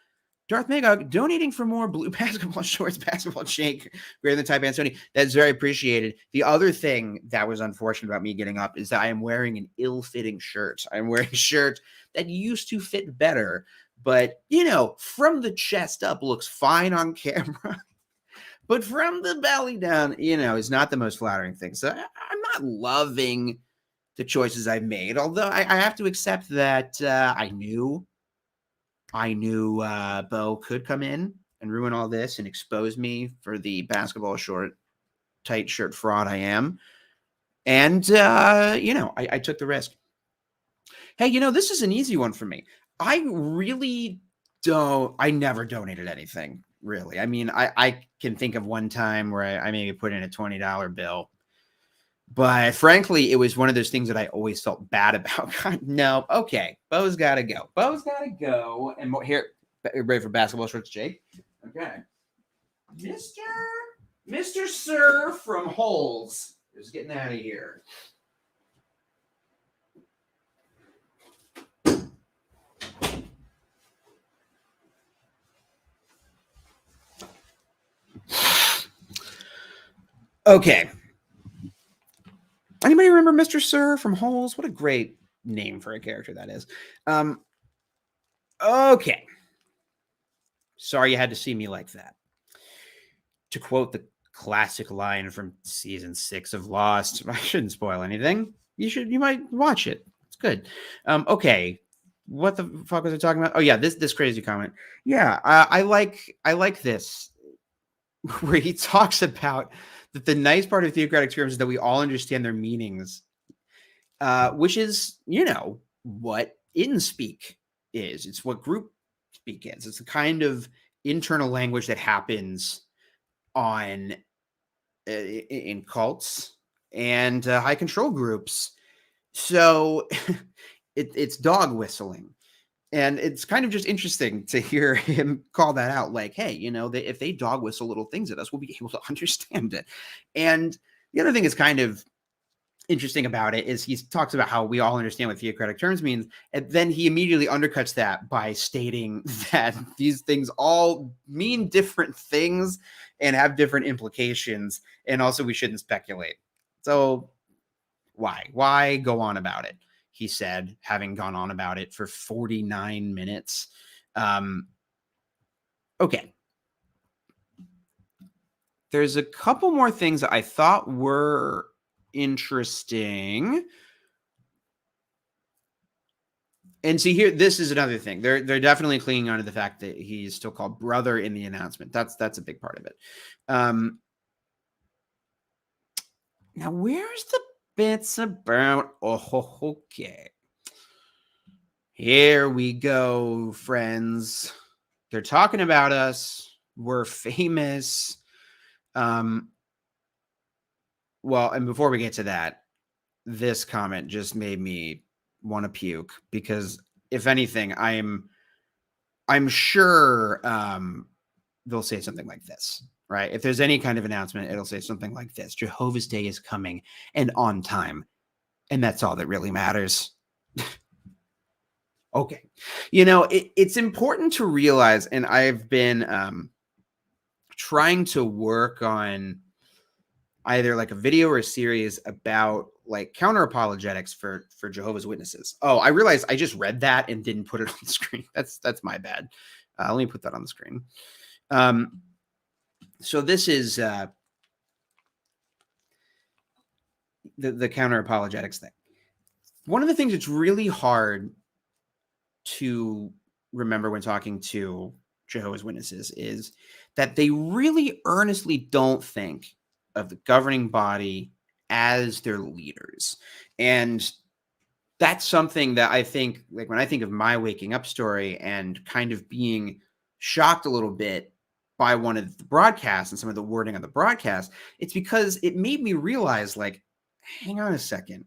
Darth Magog donating for more blue basketball shorts, basketball shake, greater than type Anthony. That's very appreciated. The other thing that was unfortunate about me getting up is that I am wearing an ill-fitting shirt. I'm wearing a shirt that used to fit better, but, from the chest up looks fine on camera. But from the belly down, is not the most flattering thing. So I'm not loving the choices I've made, although I have to accept that I knew Bo could come in and ruin all this and expose me for the basketball short, tight shirt fraud I am. And, I took the risk. Hey, this is an easy one for me. I never donated anything, really. I mean, I can think of one time where I maybe put in a $20 bill. But frankly, it was one of those things that I always felt bad about. No, okay. Bo's got to go. And here, ready for basketball shorts, Jake? Okay. Mr. Sir from Holes is getting out of here. Okay. Anybody remember Mr. Sir from Holes? What a great name for a character that is. Okay. Sorry you had to see me like that. To quote the classic line from season 6 of Lost, I shouldn't spoil anything. You might watch it. It's good. Okay. What the fuck was I talking about? Oh yeah, this crazy comment. Yeah, I like this where he talks about that the nice part of theocratic terms is that we all understand their meanings, which is, what in speak is. It's what group speak is. It's the kind of internal language that happens in cults and high control groups. So it's dog whistling. And it's kind of just interesting to hear him call that out. Like, hey, if they dog whistle little things at us, we'll be able to understand it. And the other thing is kind of interesting about it is he talks about how we all understand what theocratic terms means. And then he immediately undercuts that by stating that these things all mean different things and have different implications. And also we shouldn't speculate. So why go on about it? He said, having gone on about it for 49 minutes. Okay. There's a couple more things that I thought were interesting. And see here, this is another thing. They're definitely clinging on to the fact that he's still called brother in the announcement. That's a big part of it. Now, where's the bits about? Oh, okay. Here we go, friends. They're talking about us. We're famous. Well, and before we get to that, this comment just made me want to puke because if anything, I'm I'm sure they'll say something like this, right? If there's any kind of announcement, it'll say something like this: Jehovah's Day is coming and on time. And that's all that really matters. Okay. It's important to realize, and I've been trying to work on either like a video or a series about like counter apologetics for Jehovah's Witnesses. Oh, I realized I just read that and didn't put it on the screen. That's my bad. Let me put that on the screen. So this is the counter apologetics thing. One of the things that's really hard to remember when talking to Jehovah's Witnesses is that they really earnestly don't think of the governing body as their leaders. And that's something that I think, like when I think of my waking up story and kind of being shocked a little bit by one of the broadcasts and some of the wording on the broadcast, it's because it made me realize, like, hang on a second.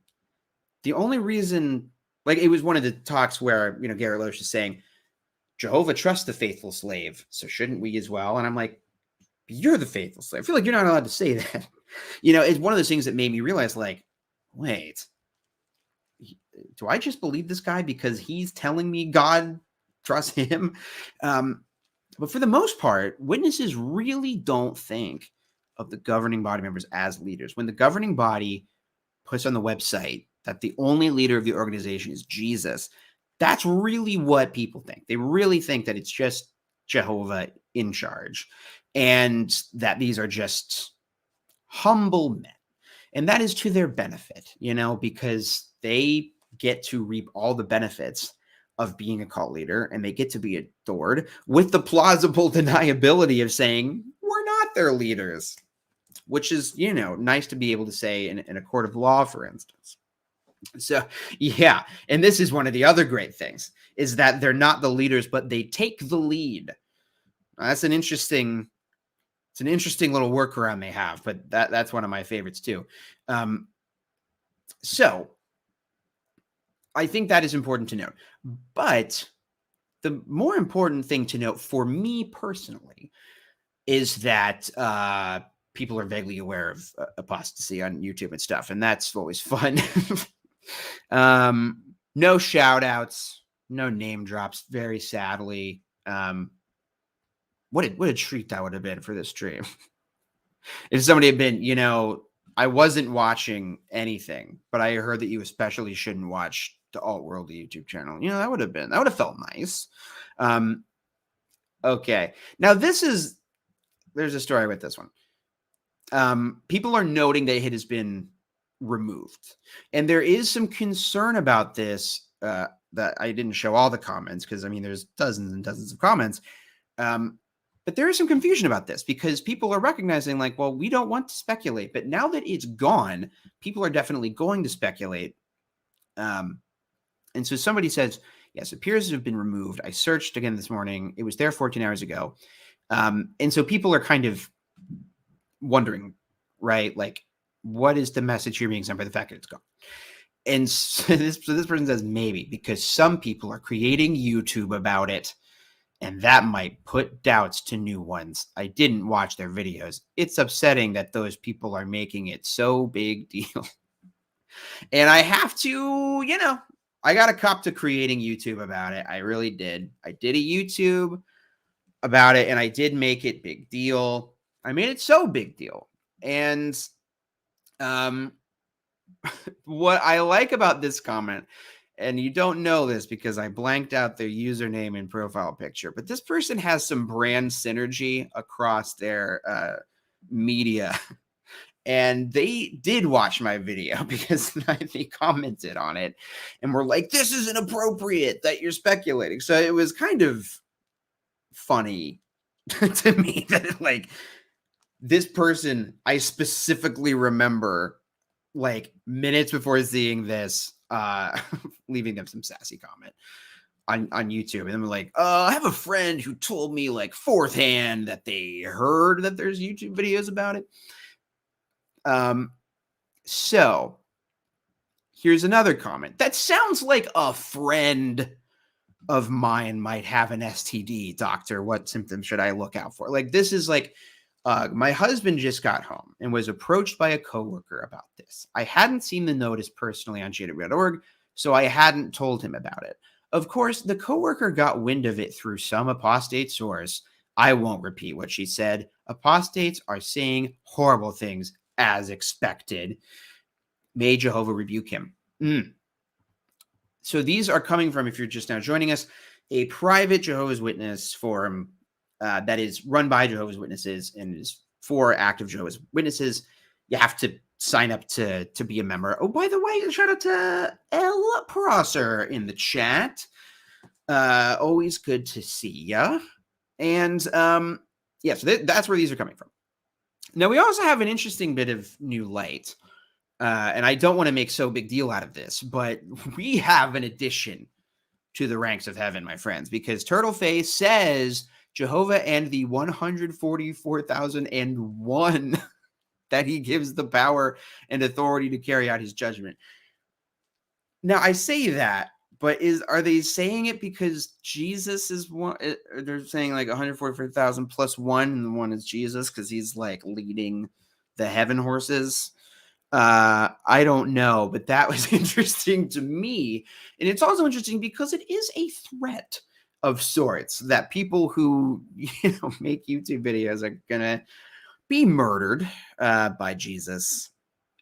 The only reason, like, it was one of the talks where, Garrett Loesch is saying, Jehovah trusts the faithful slave, so shouldn't we as well? And I'm like, you're the faithful slave. I feel like you're not allowed to say that. It's one of those things that made me realize, like, wait, do I just believe this guy because he's telling me God trusts him? But for the most part, witnesses really don't think of the governing body members as leaders. When the governing body puts on the website that the only leader of the organization is Jesus, that's really what people think. They really think that it's just Jehovah in charge and that these are just humble men. And that is to their benefit, because they get to reap all the benefits of being a cult leader, and they get to be adored with the plausible deniability of saying, we're not their leaders, which is, nice to be able to say in a court of law, for instance. So, yeah. And this is one of the other great things, is that they're not the leaders, but they take the lead. That's an interesting little workaround they have, but that's one of my favorites too. So I think that is important to note. But the more important thing to note for me personally is that people are vaguely aware of apostasy on YouTube and stuff, and that's always fun. No shout outs, no name drops, very sadly. What a treat that would have been for this stream. If somebody had been, I wasn't watching anything, but I heard that you especially shouldn't watch the Alt World YouTube channel. That would have felt nice. Okay. Now there's a story with this one. People are noting that it has been removed, and there is some concern about this, that I didn't show all the comments because there's dozens and dozens of comments. But there is some confusion about this because people are recognizing, like, well, we don't want to speculate, but now that it's gone, people are definitely going to speculate. And so somebody says, yes, it appears to have been removed. I searched again this morning. It was there 14 hours ago. And so people are kind of wondering, right? Like, what is the message here being sent by the fact that it's gone? And so this person says maybe because some people are creating YouTube about it, and that might put doubts to new ones. I didn't watch their videos. It's upsetting that those people are making it so big deal. And I have to, I got a cop to creating YouTube about it. I really did. I did a YouTube about it, and I did make it big deal. I made it so big deal. And what I like about this comment, and you don't know this because I blanked out their username and profile picture, but this person has some brand synergy across their media. And they did watch my video because they commented on it and were like, this is inappropriate that you're speculating. So it was kind of funny to me that, like, this person, I specifically remember, like, minutes before seeing this, leaving them some sassy comment on YouTube. And then we're like, I have a friend who told me, like, fourth hand that they heard that there's YouTube videos about it. So here's another comment that sounds like a friend of mine might have an STD, doctor. What symptoms should I look out for? Like, this is like, my husband just got home and was approached by a coworker about this. I hadn't seen the notice personally on jw.org, so I hadn't told him about it. Of course, the coworker got wind of it through some apostate source. I won't repeat what she said. Apostates are saying horrible things as expected. May Jehovah rebuke him. So these are coming from, if you're just now joining us, a private Jehovah's Witness forum that is run by Jehovah's Witnesses and is for active Jehovah's Witnesses. You have to sign up to be a member. Oh, by the way, shout out to El Prosser in the chat. Always good to see ya. And yeah, so that's where these are coming from. Now, we also have an interesting bit of new light. And I don't want to make so big deal out of this, but we have an addition to the ranks of heaven, my friends, because Turtleface says Jehovah and the 144,001 that he gives the power and authority to carry out his judgment. Now, I say that, but are they saying it because Jesus is one? They're saying like 144,000 plus one, and the one is Jesus because he's like leading the heaven horses. I don't know, but that was interesting to me. And it's also interesting because it is a threat of sorts that people who, make YouTube videos are going to be murdered by Jesus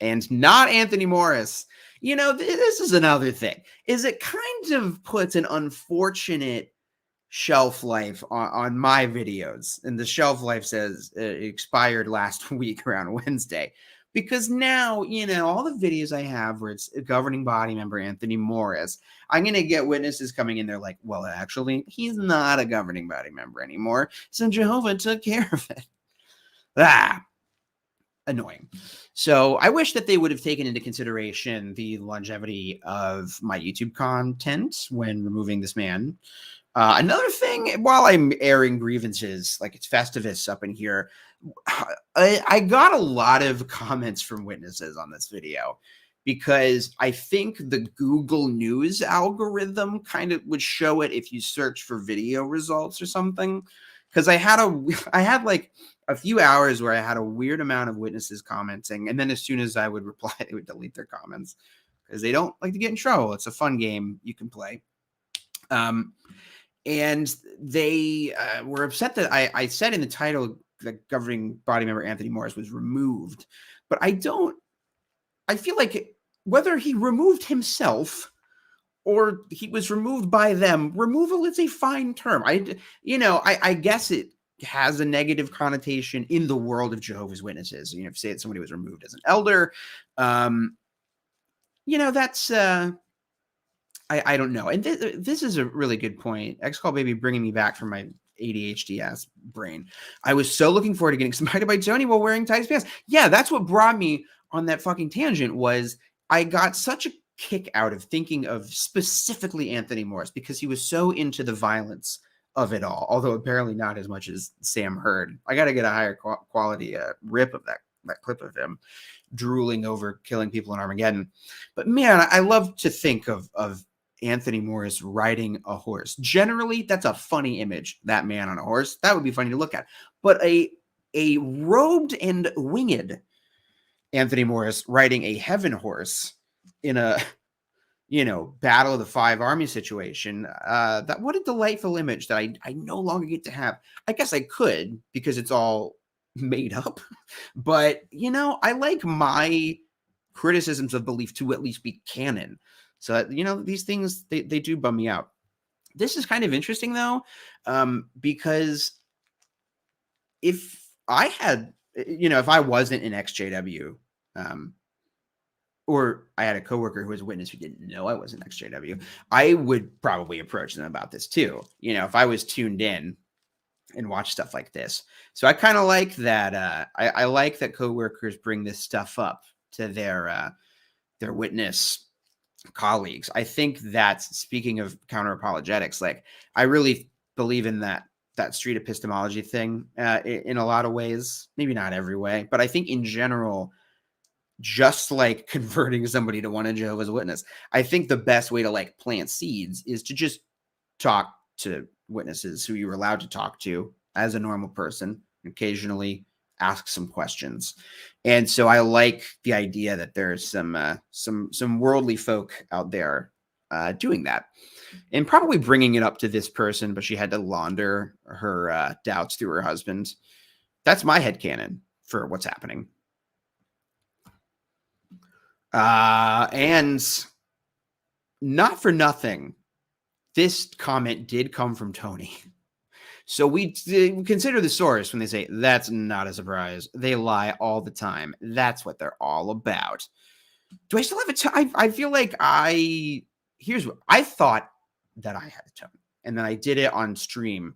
and not Anthony Morris. This is another thing, is it kind of puts an unfortunate shelf life on my videos. And the shelf life says it expired last week around Wednesday. Because now, all the videos I have where it's a governing body member, Anthony Morris, I'm going to get witnesses coming in there like, well, actually, he's not a governing body member anymore. So Jehovah took care of it. Annoying. So I wish that they would have taken into consideration the longevity of my YouTube content when removing this man. Another thing, while I'm airing grievances, like it's Festivus up in here, I got a lot of comments from witnesses on this video because I think the Google News algorithm kind of would show it if you search for video results or something. Because I had like a few hours where I had a weird amount of witnesses commenting, and then as soon as I would reply, they would delete their comments because they don't like to get in trouble. It's a fun game you can play. And they were upset that I said in the title that governing body member Anthony Morris was removed. But I feel like whether he removed himself or he was removed by them, removal is a fine term. I guess it has a negative connotation in the world of Jehovah's Witnesses. If you say that somebody was removed as an elder, that's... I don't know. And this is a really good point. X-Call Baby bringing me back from my ADHD ass brain. I was so looking forward to getting smited by Tony while wearing tight pants. Yeah, that's what brought me on that fucking tangent. Was I got such a kick out of thinking of specifically Anthony Morris because he was so into the violence of it all, although apparently not as much as Sam Hurd. I got to get a higher quality rip of that clip of him drooling over killing people in Armageddon. But man, I love to think of Anthony Morris riding a horse. Generally, that's a funny image, that man on a horse. That would be funny to look at. But a robed and winged Anthony Morris riding a heaven horse in a, Battle of the Five Armies situation, that what a delightful image that I no longer get to have. I guess I could because it's all made up. But, I like my criticisms of belief to at least be canon. So, these things, they do bum me out. This is kind of interesting, though, because if I had, if I wasn't in XJW, or I had a coworker who was a witness who didn't know I was in XJW, I would probably approach them about this too. If I was tuned in and watch stuff like this. So I kind of like that. I like that coworkers bring this stuff up to their witness colleagues. I think that, speaking of counter apologetics, like I really believe in that street epistemology thing in a lot of ways, maybe not every way, but I think in general, just like converting somebody to one of Jehovah's Witness, I think the best way to like plant seeds is to just talk to witnesses who you were allowed to talk to as a normal person, occasionally ask some questions. And so I like the idea that there's some worldly folk out there doing that, and probably bringing it up to this person, but she had to launder her doubts through her husband. That's my headcanon for what's happening. And not for nothing, this comment did come from Tony. So we consider the source when they say that's not a surprise. They lie all the time. That's what they're all about. Do I still have a tone? I feel like here's what I thought, that I had a tone, and then I did it on stream,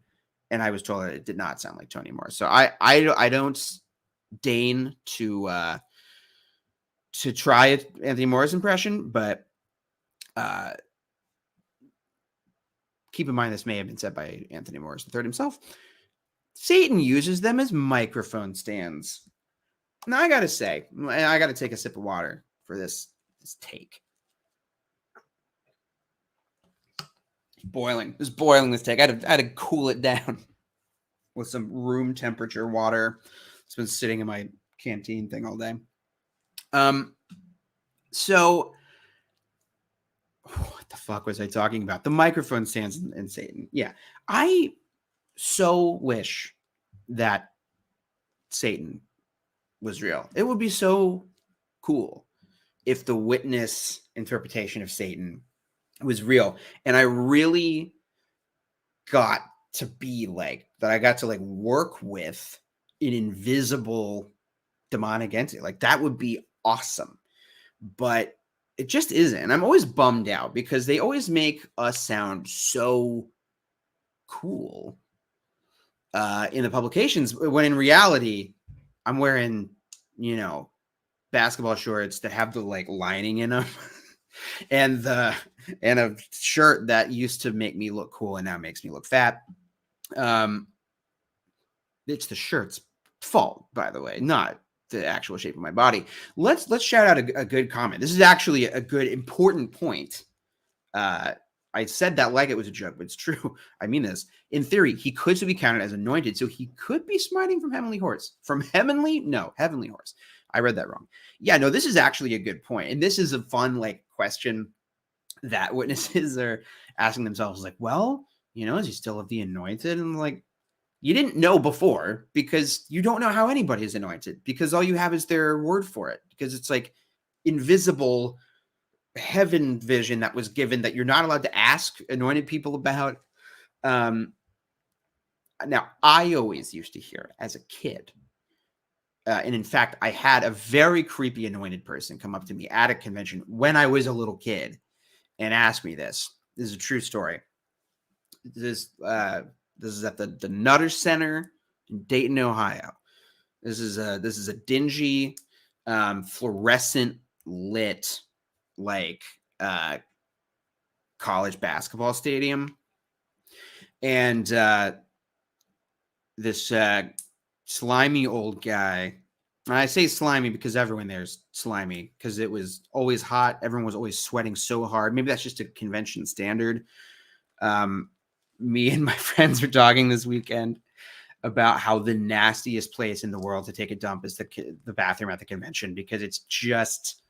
and I was told that it did not sound like Tony Moore. So I don't deign to try Anthony Moore's impression, but keep in mind this may have been said by Anthony Morris III himself. Satan uses them as microphone stands. Now I gotta say, I gotta take a sip of water for this take. Boiling. It's boiling, this take. I had to cool it down with some room temperature water. It's been sitting in my canteen thing all day. So what the fuck was I talking about? The microphone stands in Satan. Yeah. I so wish that Satan was real. It would be so cool if the witness interpretation of Satan was real. And I really got to be like, that I got to like work with an invisible demonic entity. Like that would be awesome. But it just isn't. And I'm always bummed out because they always make us sound so cool in the publications, when in reality, I'm wearing, basketball shorts that have the like lining in them and a shirt that used to make me look cool and now makes me look fat. It's the shirt's fault, by the way, not the actual shape of my body. Let's shout out a good comment. This is actually a good, important point. I said that like it was a joke, but it's true. I mean this. In theory, he could still be counted as anointed, so he could be smiting from heavenly horse. From heavenly? No, heavenly horse. I read that wrong. Yeah, no, this is actually a good point. And this is a fun, like, question that witnesses are asking themselves, like, well, is he still of the anointed? And like, you didn't know before because you don't know how anybody is anointed, because all you have is their word for it, because it's like invisible heaven vision that was given that you're not allowed to ask anointed people about. Now, I always used to hear as a kid, and in fact, I had a very creepy anointed person come up to me at a convention when I was a little kid and ask me this. This is a true story. This is at the Nutter Center in Dayton, Ohio. This is a dingy, fluorescent lit, like college basketball stadium, and this slimy old guy. And I say slimy because everyone there's slimy, because it was always hot. Everyone was always sweating so hard. Maybe that's just a convention standard. Me and my friends were talking this weekend about how the nastiest place in the world to take a dump is the bathroom at the convention, because it's just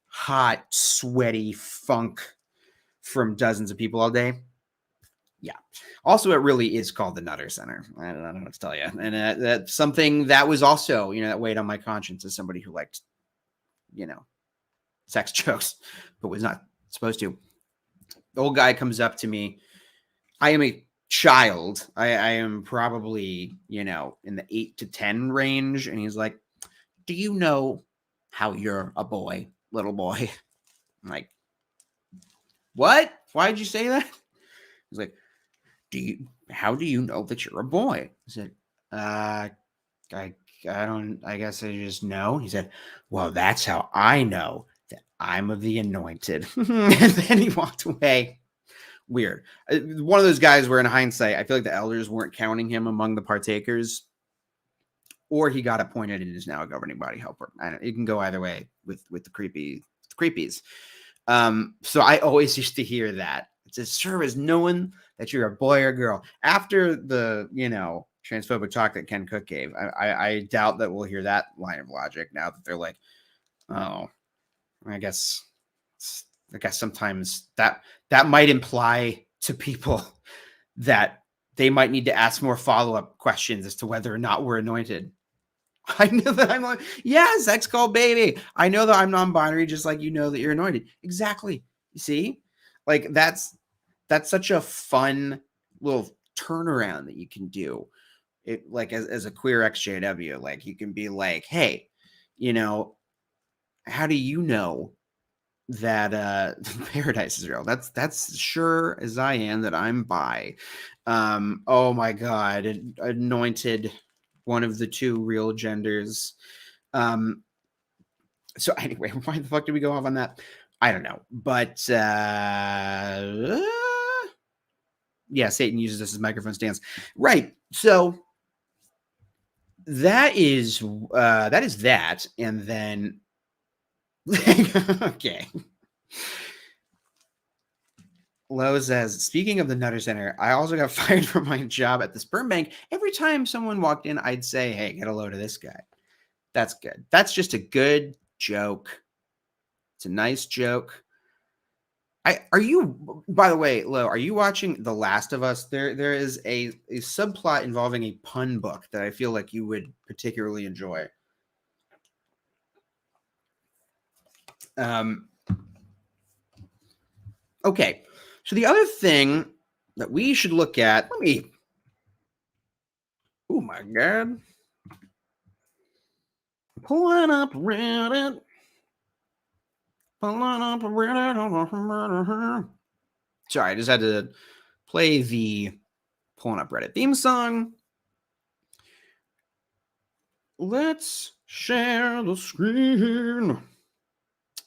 hot, sweaty funk from dozens of people all day. Yeah. Also, it really is called the Nutter Center. I don't know what to tell you. And that's something that was also, that weighed on my conscience as somebody who liked, sex jokes, but was not supposed to. The old guy comes up to me. I am a child. I am probably, in the 8 to 10 range. And he's like, do you know how you're a boy, little boy? I'm like, what? Why did you say that? He's like, how do you know that you're a boy? I said, I guess I just know. He said, well, that's how I know that I'm of the anointed. And then he walked away. Weird. One of those guys where in hindsight, I feel like the elders weren't counting him among the partakers, or he got appointed and is now a governing body helper. It can go either way with the creepies. So I always used to hear that to serve as knowing that you're a boy or girl. After the, transphobic talk that Ken Cook gave, I doubt that we'll hear that line of logic now that they're like, oh, I guess sometimes that might imply to people that they might need to ask more follow-up questions as to whether or not we're anointed. I know that I'm like, yes, sex called baby. I know that I'm non-binary, just like you know that you're anointed. Exactly. You see? Like that's such a fun little turnaround that you can do. It like as a queer XJW, like you can be like, hey, how do you know that paradise is real? That's sure as I am that I'm bi. Oh my God, anointed one of the two real genders. So anyway, why the fuck did we go off on that? I don't know. But yeah, Satan uses this as microphone stands. Right. So that is that. And then okay. Lowe says, speaking of the Nutter Center, I also got fired from my job at the sperm bank. Every time someone walked in, I'd say, hey, get a load of this guy. That's good. That's just a good joke. It's a nice joke. Are you, by the way, Lo, are you watching The Last of Us? There is a subplot involving a pun book that I feel like you would particularly enjoy. Okay. So the other thing that we should look at, oh my God. Pulling up Reddit. Sorry, I just had to play the Pulling Up Reddit theme song. Let's share the screen.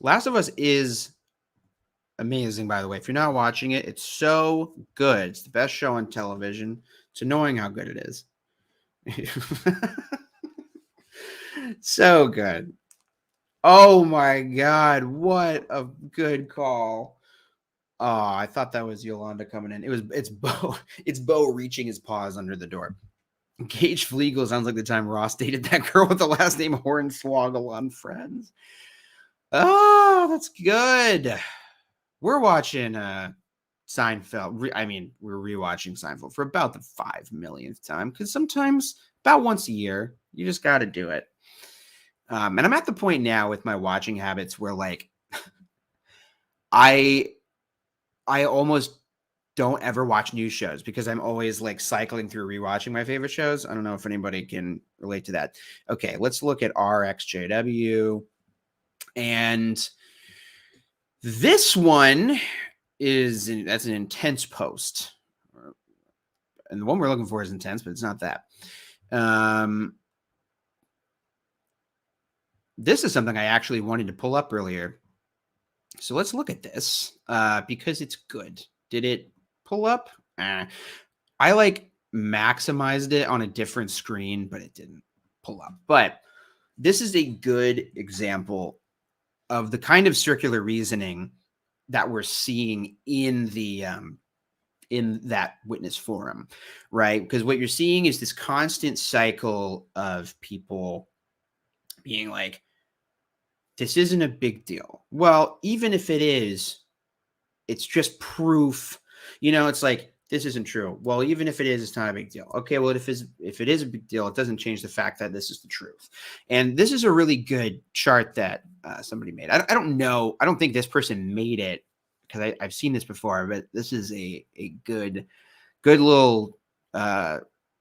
Last of Us is amazing, by the way. If you're not watching it, it's so good. It's the best show on television. It's annoying how good it is. So good. Oh my God, what a good call. Oh, I thought that was Yolanda coming in. It's Bo reaching his paws under the door. Gage Flegel sounds like the time Ross dated that girl with the last name Hornswoggle on Friends. Oh, that's good. We're watching Seinfeld. We're rewatching Seinfeld for about the 5 millionth time, because sometimes about once a year, you just got to do it. And I'm at the point now with my watching habits where like I almost don't ever watch new shows because I'm always like cycling through rewatching my favorite shows. I don't know if anybody can relate to that. Okay, let's look at RXJW. And this one that's an intense post. And the one we're looking for is intense, but it's not that. This is something I actually wanted to pull up earlier. So let's look at this because it's good. Did it pull up? I like maximized it on a different screen, but it didn't pull up. But this is a good example of the kind of circular reasoning that we're seeing in the in that witness forum, right? Because what you're seeing is this constant cycle of people being like, this isn't a big deal. Well, even if it is, it's just proof. It's like, this isn't true. Well, even if it is, it's not a big deal. Okay, well, if it is a big deal, it doesn't change the fact that this is the truth. And this is a really good chart that somebody made. I don't know. I don't think this person made it because I've seen this before, but this is a good little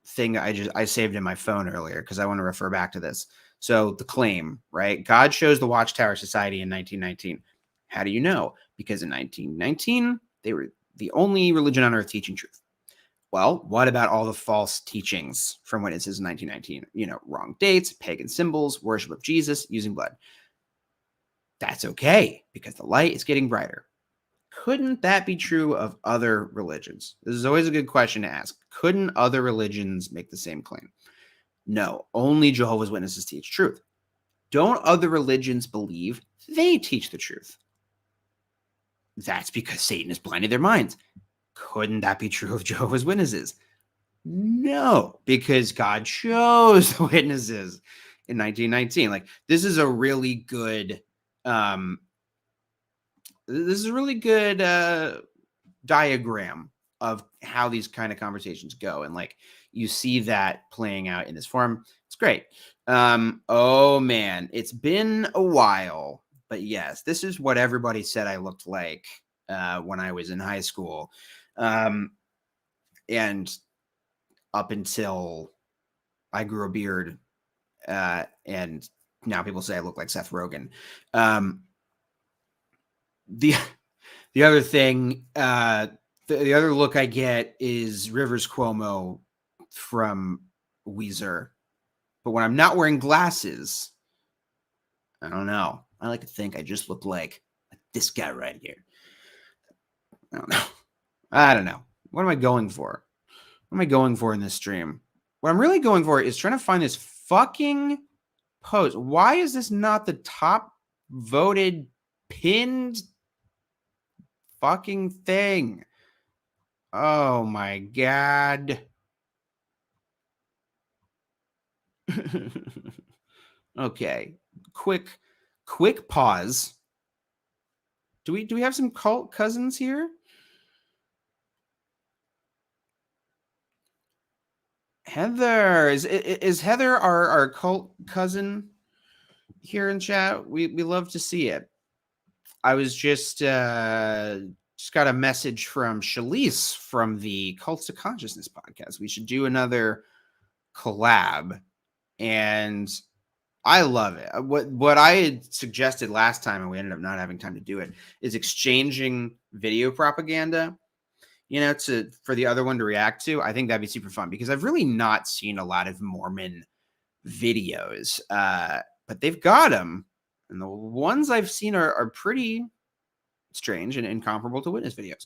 thing I saved in my phone earlier because I want to refer back to this. So the claim, right? God chose the Watchtower Society in 1919. How do you know? Because in 1919, they were the only religion on earth teaching truth. Well, what about all the false teachings from witnesses in 1919? Wrong dates, pagan symbols, worship of Jesus, using blood. That's okay because the light is getting brighter. Couldn't that be true of other religions? This is always a good question to ask. Couldn't other religions make the same claim? No, only Jehovah's Witnesses teach truth. Don't other religions believe they teach the truth? That's because Satan has blinded their minds. Couldn't that be true of Jehovah's Witnesses? No, because God chose the witnesses in 1919. Like, this is a really good diagram of how these kind of conversations go, and like you see that playing out in this form. It's great. Oh man, it's been a while, but yes, this is what everybody said I looked like when I was in high school, and up until I grew a beard, and now people say I look like Seth Rogen. The other thing, the other look I get is Rivers Cuomo from Weezer. But when I'm not wearing glasses, I don't know. I like to think I just look like this guy right here. I don't know. What am I going for? What am I going for in this stream? What I'm really going for is trying to find this fucking post. Why is this not the top voted pinned fucking thing? Oh my God. Okay. Quick pause. Do we have some cult cousins here? Heather, is Heather our cult cousin here in chat? We love to see it. I was just got a message from Shalise from the Cults of Consciousness podcast. We should do another collab, and I love it. What I had suggested last time, and we ended up not having time to do it, is exchanging video propaganda, for the other one to react to. I think that'd be super fun because I've really not seen a lot of Mormon videos, but they've got them. And the ones I've seen are pretty strange and incomparable to witness videos.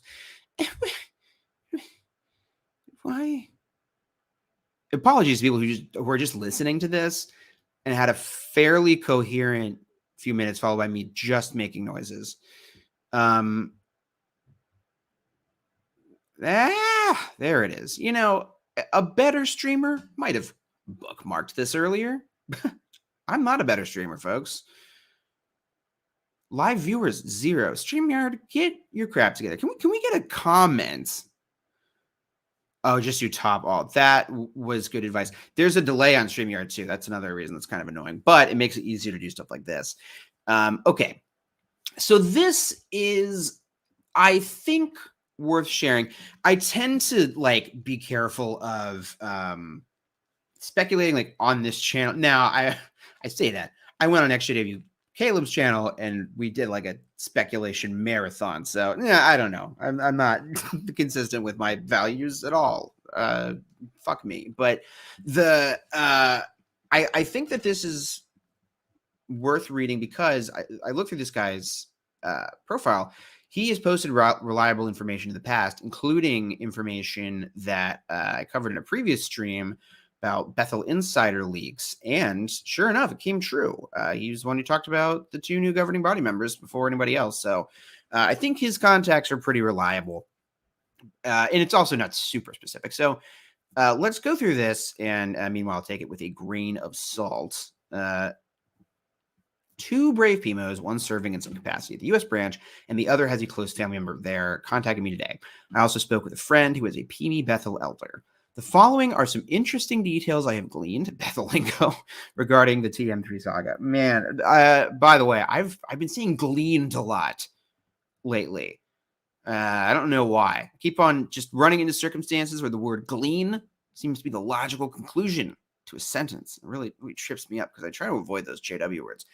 Why? Apologies to people who are just listening to this and had a fairly coherent few minutes followed by me just making noises. There it is. A better streamer might have bookmarked this earlier. I'm not a better streamer, folks. Live viewers, 0. StreamYard, get your crap together. Can we get a comment? Oh, just you top all. That was good advice. There's a delay on StreamYard too. That's another reason that's kind of annoying, but it makes it easier to do stuff like this. Okay. So this is, I think, worth sharing. I tend to be careful of speculating on this channel. Now, I say that. I went on XJW Caleb's channel and we did a speculation marathon. So yeah, I don't know. I'm not consistent with my values at all. Fuck me. But I think that this is worth reading because I looked through this guy's profile. He has posted reliable information in the past, including information that I covered in a previous stream about Bethel insider leaks. And sure enough, it came true. He was the one who talked about the 2 new governing body members before anybody else. So I think his contacts are pretty reliable. And it's also not super specific. So let's go through this. And meanwhile, take it with a grain of salt. 2 brave PIMOs, one serving in some capacity at the U.S. branch, and the other has a close family member there, contacted me today. I also spoke with a friend who is a PIMI Bethel elder. The following are some interesting details I have gleaned, Bethel lingo, regarding the TM3 saga. Man, by the way, I've been seeing gleaned a lot lately. I don't know why. I keep on just running into circumstances where the word glean seems to be the logical conclusion to a sentence. It really trips me up because I try to avoid those JW words.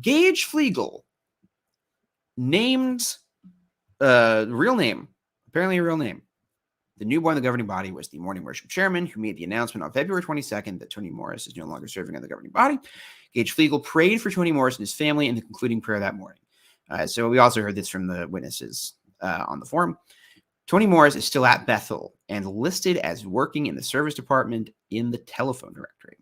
Gage Flegel, named real name, apparently a real name. The newborn of the governing body was the morning worship chairman who made the announcement on February 22nd that Tony Morris is no longer serving on the governing body. Gage Flegel prayed for Tony Morris and his family in the concluding prayer that morning. So we also heard this from the witnesses on the forum. Tony Morris is still at Bethel and listed as working in the service department in the telephone directory.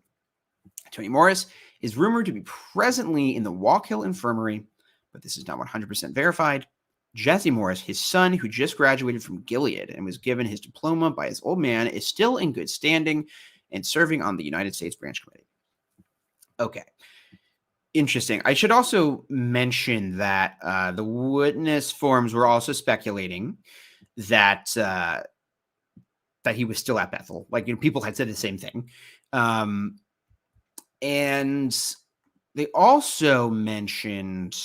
Tony Morris is rumored to be presently in the Walk Hill Infirmary, but this is not 100% verified. Jesse Morris, his son, who just graduated from Gilead and was given his diploma by his old man, is still in good standing and serving on the United States Branch Committee. Okay. Interesting. I should also mention that the witness forms were also speculating that that he was still at Bethel. Like, people had said the same thing. And they also mentioned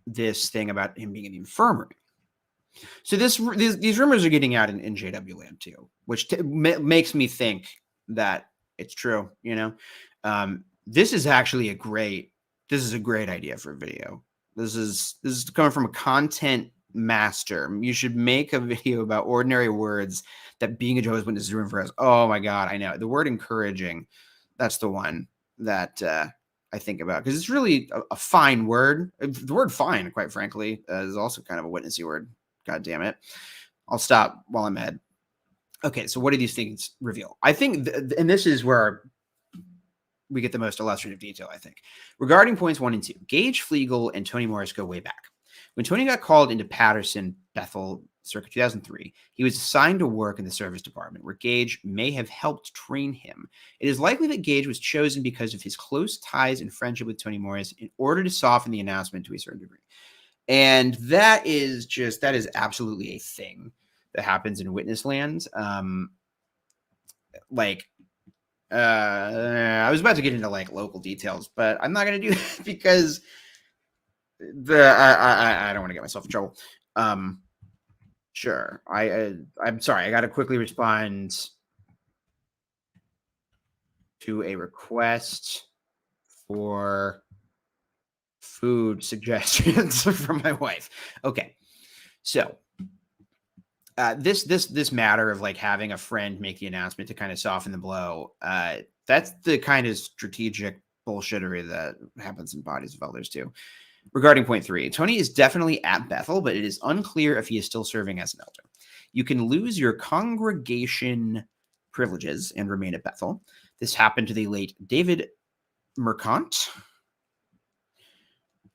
this thing about him being in the infirmary. So these rumors are getting out in JW land too, which makes me think that it's true. This is actually a great idea for a video. This is coming from a content master. You should make a video about ordinary words that being a Jehovah's Witness is ruined for us. Oh my God, I know the word encouraging. That's the one that I think about, because it's really a fine word. The word fine, quite frankly, is also kind of a witnessy word. God damn it. I'll stop while I'm ahead. Okay, so what do these things reveal? I think, and this is where we get the most illustrative detail, I think. Regarding points 1 and 2, Gage Flegel and Tony Morris go way back. When Tony got called into Patterson, Bethel, circa 2003, he was assigned to work in the service department, where Gage may have helped train him. It is likely that Gage was chosen because of his close ties and friendship with Tony Morris in order to soften the announcement to a certain degree. And that is absolutely a thing that happens in witness land. I was about to get into like local details, but I'm not going to do that because I don't want to get myself in trouble. Sure. I'm sorry. I got to quickly respond to a request for food suggestions from my wife. Okay. So this matter of like having a friend make the announcement to kind of soften the blow, that's the kind of strategic bullshittery that happens in bodies of elders too. Regarding point 3, Tony is definitely at Bethel, but it is unclear if he is still serving as an elder. You can lose your congregation privileges and remain at Bethel. This happened to the late David Mercant.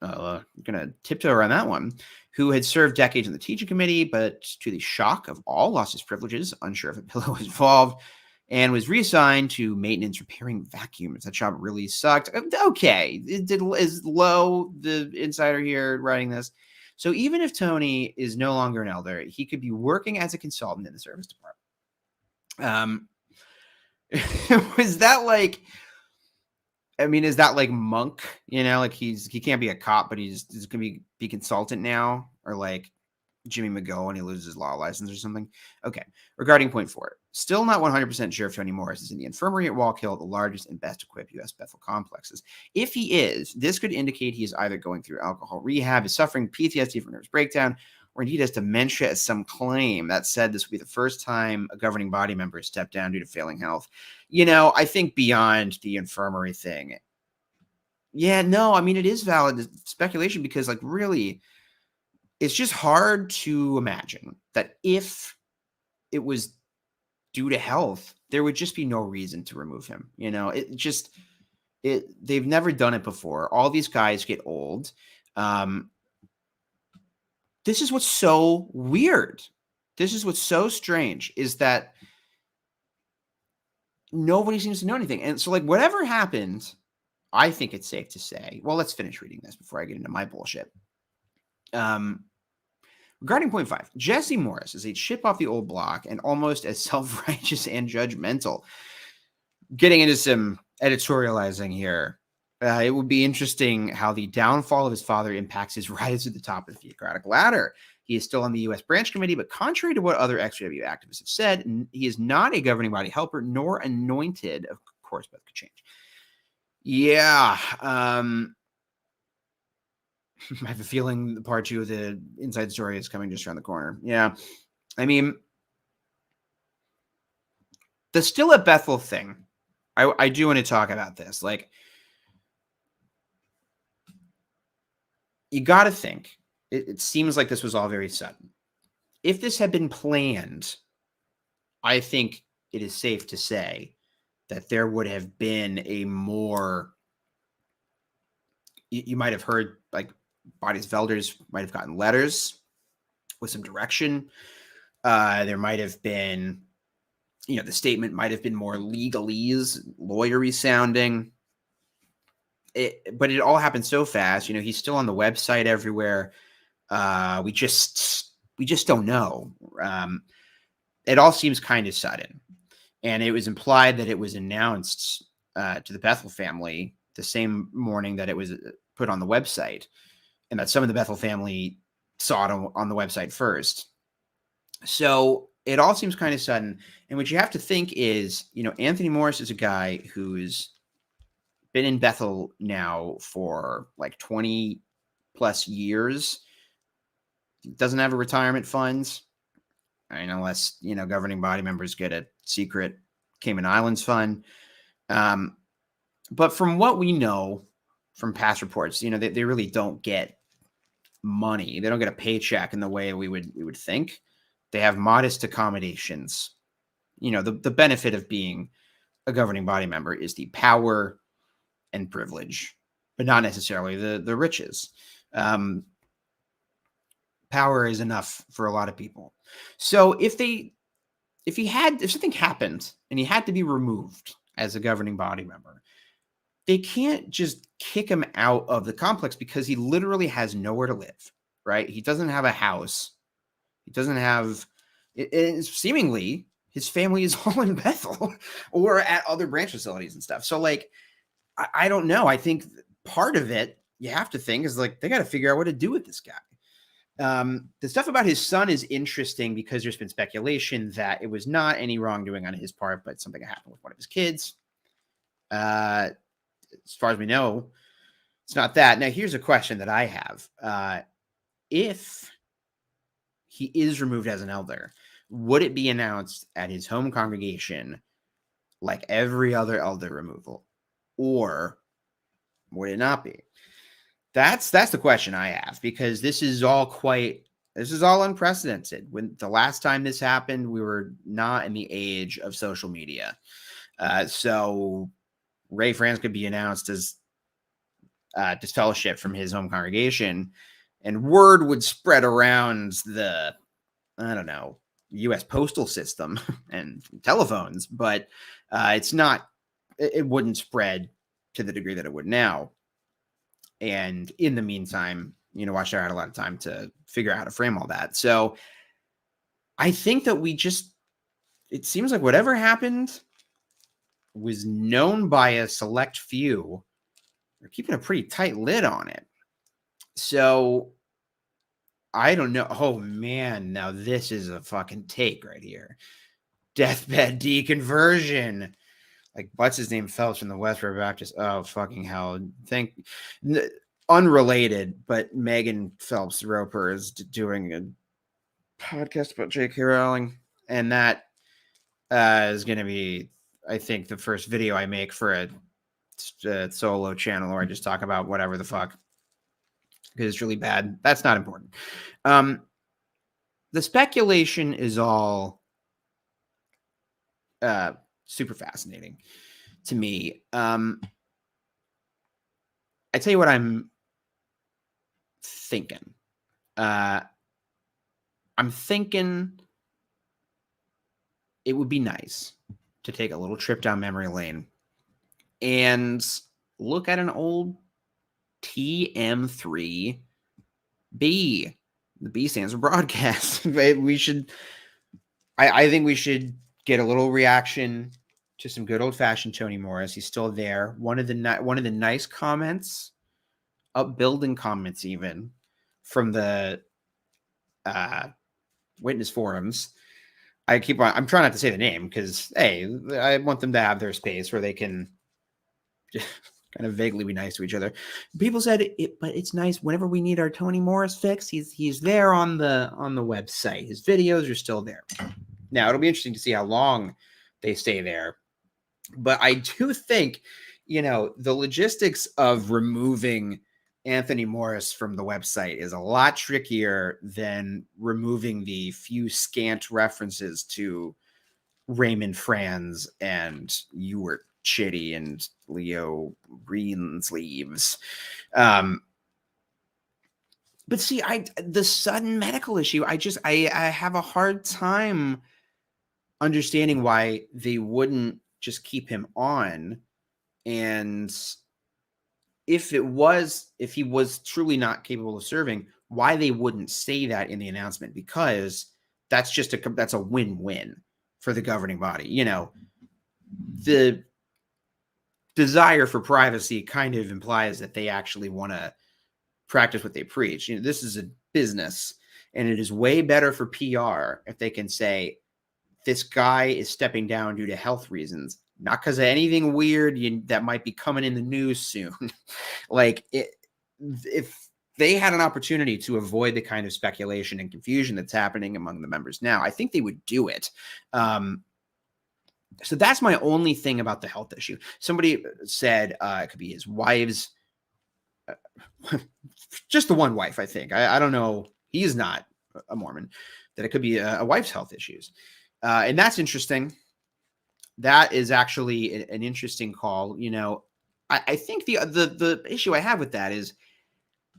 I'm going to tiptoe around that one, who had served decades in the teaching committee, but to the shock of all, lost his privileges, unsure if a pillow was involved, and was reassigned to maintenance repairing vacuums. That job really sucked. Okay, is Lowe the insider here writing this? So even if Tony is no longer an elder, he could be working as a consultant in the service department. Was that like... I mean, is that like Monk? Like he can't be a cop, but he's going to be consultant now, or like Jimmy McGill when he loses his law license or something. Okay. Regarding point 4, still not 100% sure if Tony Morris is in the infirmary at Wallkill, the largest and best equipped U.S. Bethel complexes. If he is, this could indicate he is either going through alcohol rehab, is suffering PTSD from nervous breakdown, or indeed has dementia as some claim. That said, this would be the first time a governing body member has stepped down due to failing health. I think beyond the infirmary thing, it is valid speculation, because like really, it's just hard to imagine that if it was due to health, there would just be no reason to remove him. They've never done it before. All these guys get old. This is what's so weird. This is what's so strange, is that nobody seems to know anything. And so like whatever happened, I think it's safe to say, well, let's finish reading this before I get into my bullshit. Regarding point 5, Jesse Morris is a chip off the old block and almost as self-righteous and judgmental. Getting into some editorializing here. It would be interesting how the downfall of his father impacts his rise to the top of the theocratic ladder. He is still on the U.S. branch committee, but contrary to what other XJW activists have said, he is not a governing body helper nor anointed. Of course, that could change. Yeah. I have a feeling the part 2 of the inside story is coming just around the corner. Yeah. I mean, the still at Bethel thing, I do want to talk about this. Like, you got to think, it seems like this was all very sudden. If this had been planned, I think it is safe to say that there would have been a more, you might have heard like bodies of elders might have gotten letters with some direction. There might have been, the statement might have been more legalese, lawyery sounding. But it all happened so fast. He's still on the website everywhere. We just don't know. It all seems kind of sudden, and it was implied that it was announced to the Bethel family the same morning that it was put on the website, and that some of the Bethel family saw it on the website first. So it all seems kind of sudden. And what you have to think is, Anthony Morris is a guy who's been in Bethel now for like 20 plus years. Doesn't have a retirement funds. I mean, unless, governing body members get a secret Cayman Islands fund. But from what we know from past reports, they really don't get money. They don't get a paycheck in the way we would think. They have modest accommodations. The benefit of being a governing body member is the power and privilege, but not necessarily the riches. Power is enough for a lot of people. So if something happened and he had to be removed as a governing body member, they can't just kick him out of the complex because he literally has nowhere to live, right? He doesn't have a house. He doesn't have, seemingly his family is all in Bethel or at other branch facilities and stuff. So like, I don't know. I think part of it you have to think is like, they got to figure out what to do with this guy. The stuff about his son is interesting because there's been speculation that it was not any wrongdoing on his part, but something happened with one of his kids. As far as we know, it's not that. Now, here's a question that I have. If he is removed as an elder, would it be announced at his home congregation like every other elder removal? Or would it not be? That's the question I have, because this is all unprecedented. When the last time this happened, we were not in the age of social media. So Ray France could be announced as disfellowship from his home congregation, and word would spread around the, I don't know, U.S. postal system and telephones, but it wouldn't spread to the degree that it would now. And in the meantime, Watchtower had a lot of time to figure out how to frame all that. So I think that it seems like whatever happened was known by a select few. They're keeping a pretty tight lid on it. So I don't know. Oh man, now this is a fucking take right here. Deathbed deconversion. Like, what's his name? Phelps from the Westboro Baptist. Oh, fucking hell. Unrelated, but Megan Phelps Roper is doing a podcast about J.K. Rowling. And that is going to be, I think, the first video I make for a solo channel where I just talk about whatever the fuck, because it's really bad. That's not important. The speculation is all super fascinating to me. I tell you what I'm thinking. I'm thinking it would be nice to take a little trip down memory lane and look at an old TM3B. The B stands for broadcast. We should, I think we should get a little reaction to some good old fashioned Tony Morris. He's still there. One of the nice comments, upbuilding comments even, from the witness forums. I'm trying not to say the name because, hey, I want them to have their space where they can just kind of vaguely be nice to each other. People said but it's nice whenever we need our Tony Morris fix. He's there on the website. His videos are still there. Now it'll be interesting to see how long they stay there. But I do think, the logistics of removing Anthony Morris from the website is a lot trickier than removing the few scant references to Raymond Franz and Ewart Chitty and Leo Greensleeves. But see, the sudden medical issue, I have a hard time understanding why they wouldn't just keep him on. And if he was truly not capable of serving, why they wouldn't say that in the announcement, because that's a win-win for the governing body. The desire for privacy kind of implies that they actually want to practice what they preach. This is a business, and it is way better for PR if they can say this guy is stepping down due to health reasons, not because of anything weird that might be coming in the news soon. If they had an opportunity to avoid the kind of speculation and confusion that's happening among the members now, I think they would do it. So that's my only thing about the health issue. Somebody said it could be his wife's, just the one wife, I think. I don't know. He's not a Mormon. That it could be a wife's health issues. And that's interesting. That is actually an interesting call. I think the issue I have with that is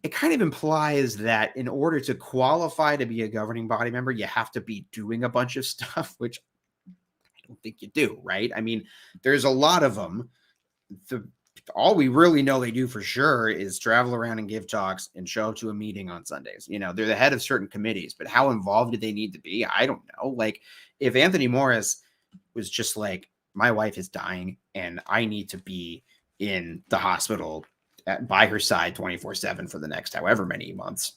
it kind of implies that in order to qualify to be a governing body member, you have to be doing a bunch of stuff, which I don't think you do, right? I mean, there's a lot of them. All we really know they do for sure is travel around and give talks and show up to a meeting on Sundays. They're the head of certain committees, but how involved do they need to be? I don't know. Like, if Anthony Morris was just like, my wife is dying and I need to be in the hospital by her side 24/7 for the next however many months,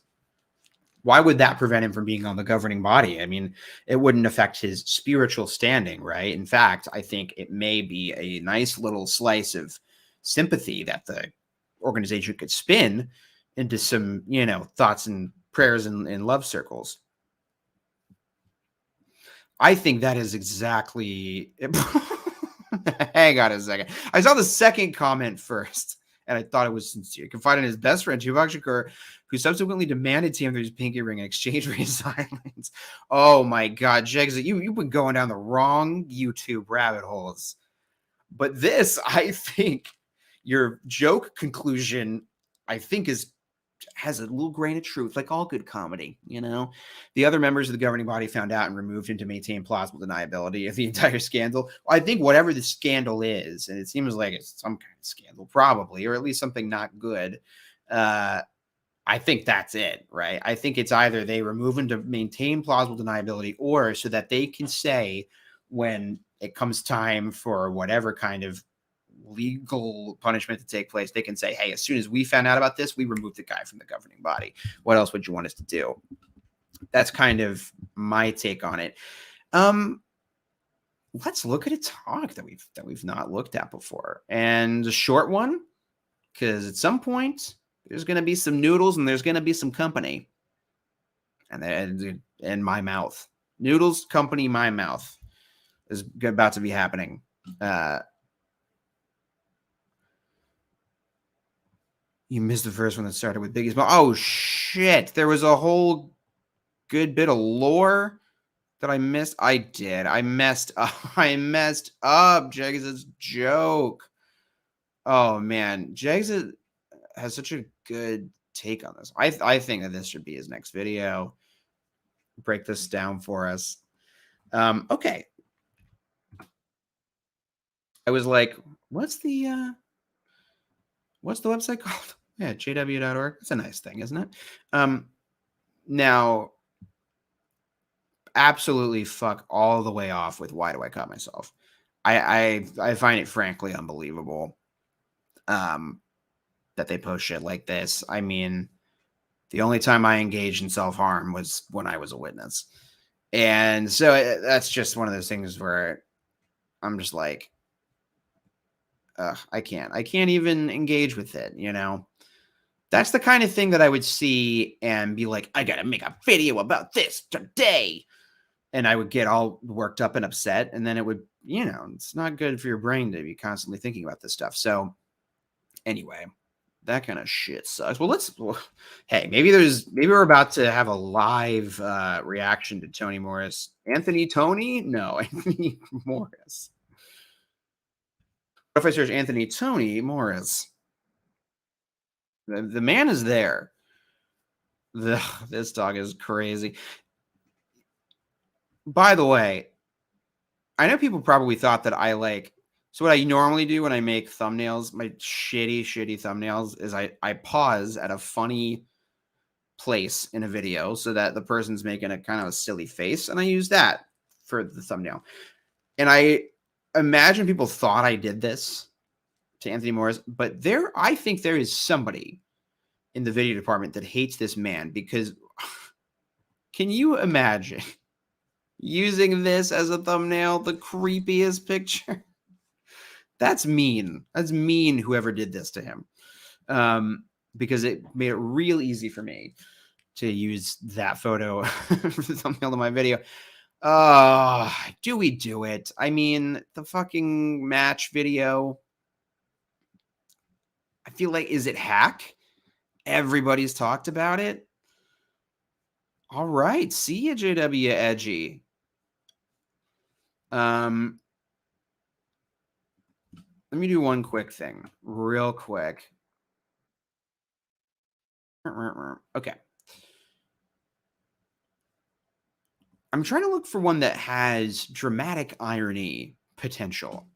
why would that prevent him from being on the governing body? I mean, it wouldn't affect his spiritual standing, right? In fact, I think it may be a nice little slice of sympathy that the organization could spin into some, thoughts and prayers and love circles. I think that is exactly. Hang on a second. I saw the second comment first, and I thought it was sincere. He confided in his best friend, Tuvok Shakur, who subsequently demanded Timothy's pinky ring in exchange for his silence. Oh my God, Jegs, you've been going down the wrong YouTube rabbit holes. But this, I think, your joke conclusion, I think, has a little grain of truth, like all good comedy. The other members of the governing body found out and removed him to maintain plausible deniability of the entire scandal. I think whatever the scandal is, and it seems like it's some kind of scandal, probably, or at least something not good. I think that's it, right? I think it's either they remove him to maintain plausible deniability, or so that they can say when it comes time for whatever kind of legal punishment to take place, they can say, hey, as soon as we found out about this, we removed the guy from the governing body. What else would you want us to do? That's kind of my take on it. Let's look at a talk that we've not looked at before, and a short one, because at some point there's going to be some noodles and there's going to be some company, and in my mouth, noodles, company, my mouth is about to be happening. You missed the first one that started with Biggie's. Oh shit! There was a whole good bit of lore that I missed. I did. I messed up. I messed up. Jags' joke. Oh man, Jags has such a good take on this. I think that this should be his next video. Break this down for us. Okay. I was like, what's the website called? Yeah, jw.org. It's a nice thing, isn't it? Now, absolutely fuck all the way off with why do I cut myself? I find it frankly unbelievable that they post shit like this. I mean, the only time I engaged in self-harm was when I was a witness. And so that's just one of those things where I'm just like, I can't even engage with it, That's the kind of thing that I would see and be like, I gotta make a video about this today. And I would get all worked up and upset. And then it would, it's not good for your brain to be constantly thinking about this stuff. So anyway, that kind of shit sucks. Well, hey, maybe we're about to have a live reaction to Tony Morris. Tony? No, Anthony Morris. What if I search Anthony Tony Morris? The man is there. This dog is crazy. By the way, I know people probably thought that I like. So what I normally do when I make thumbnails, my shitty thumbnails, is I pause at a funny place in a video so that the person's making a kind of a silly face, and I use that for the thumbnail. And I imagine people thought I did this to Anthony Morris, but I think there is somebody in the video department that hates this man, because can you imagine using this as a thumbnail, the creepiest picture? That's mean. That's mean, whoever did this to him. Because it made it real easy for me to use that photo for the thumbnail of my video. Do we do it? I mean, the fucking match video, I feel like, is it hack? Everybody's talked about it. All right. See you, JW Edgy. Let me do one quick thing, real quick. Okay. I'm trying to look for one that has dramatic irony potential.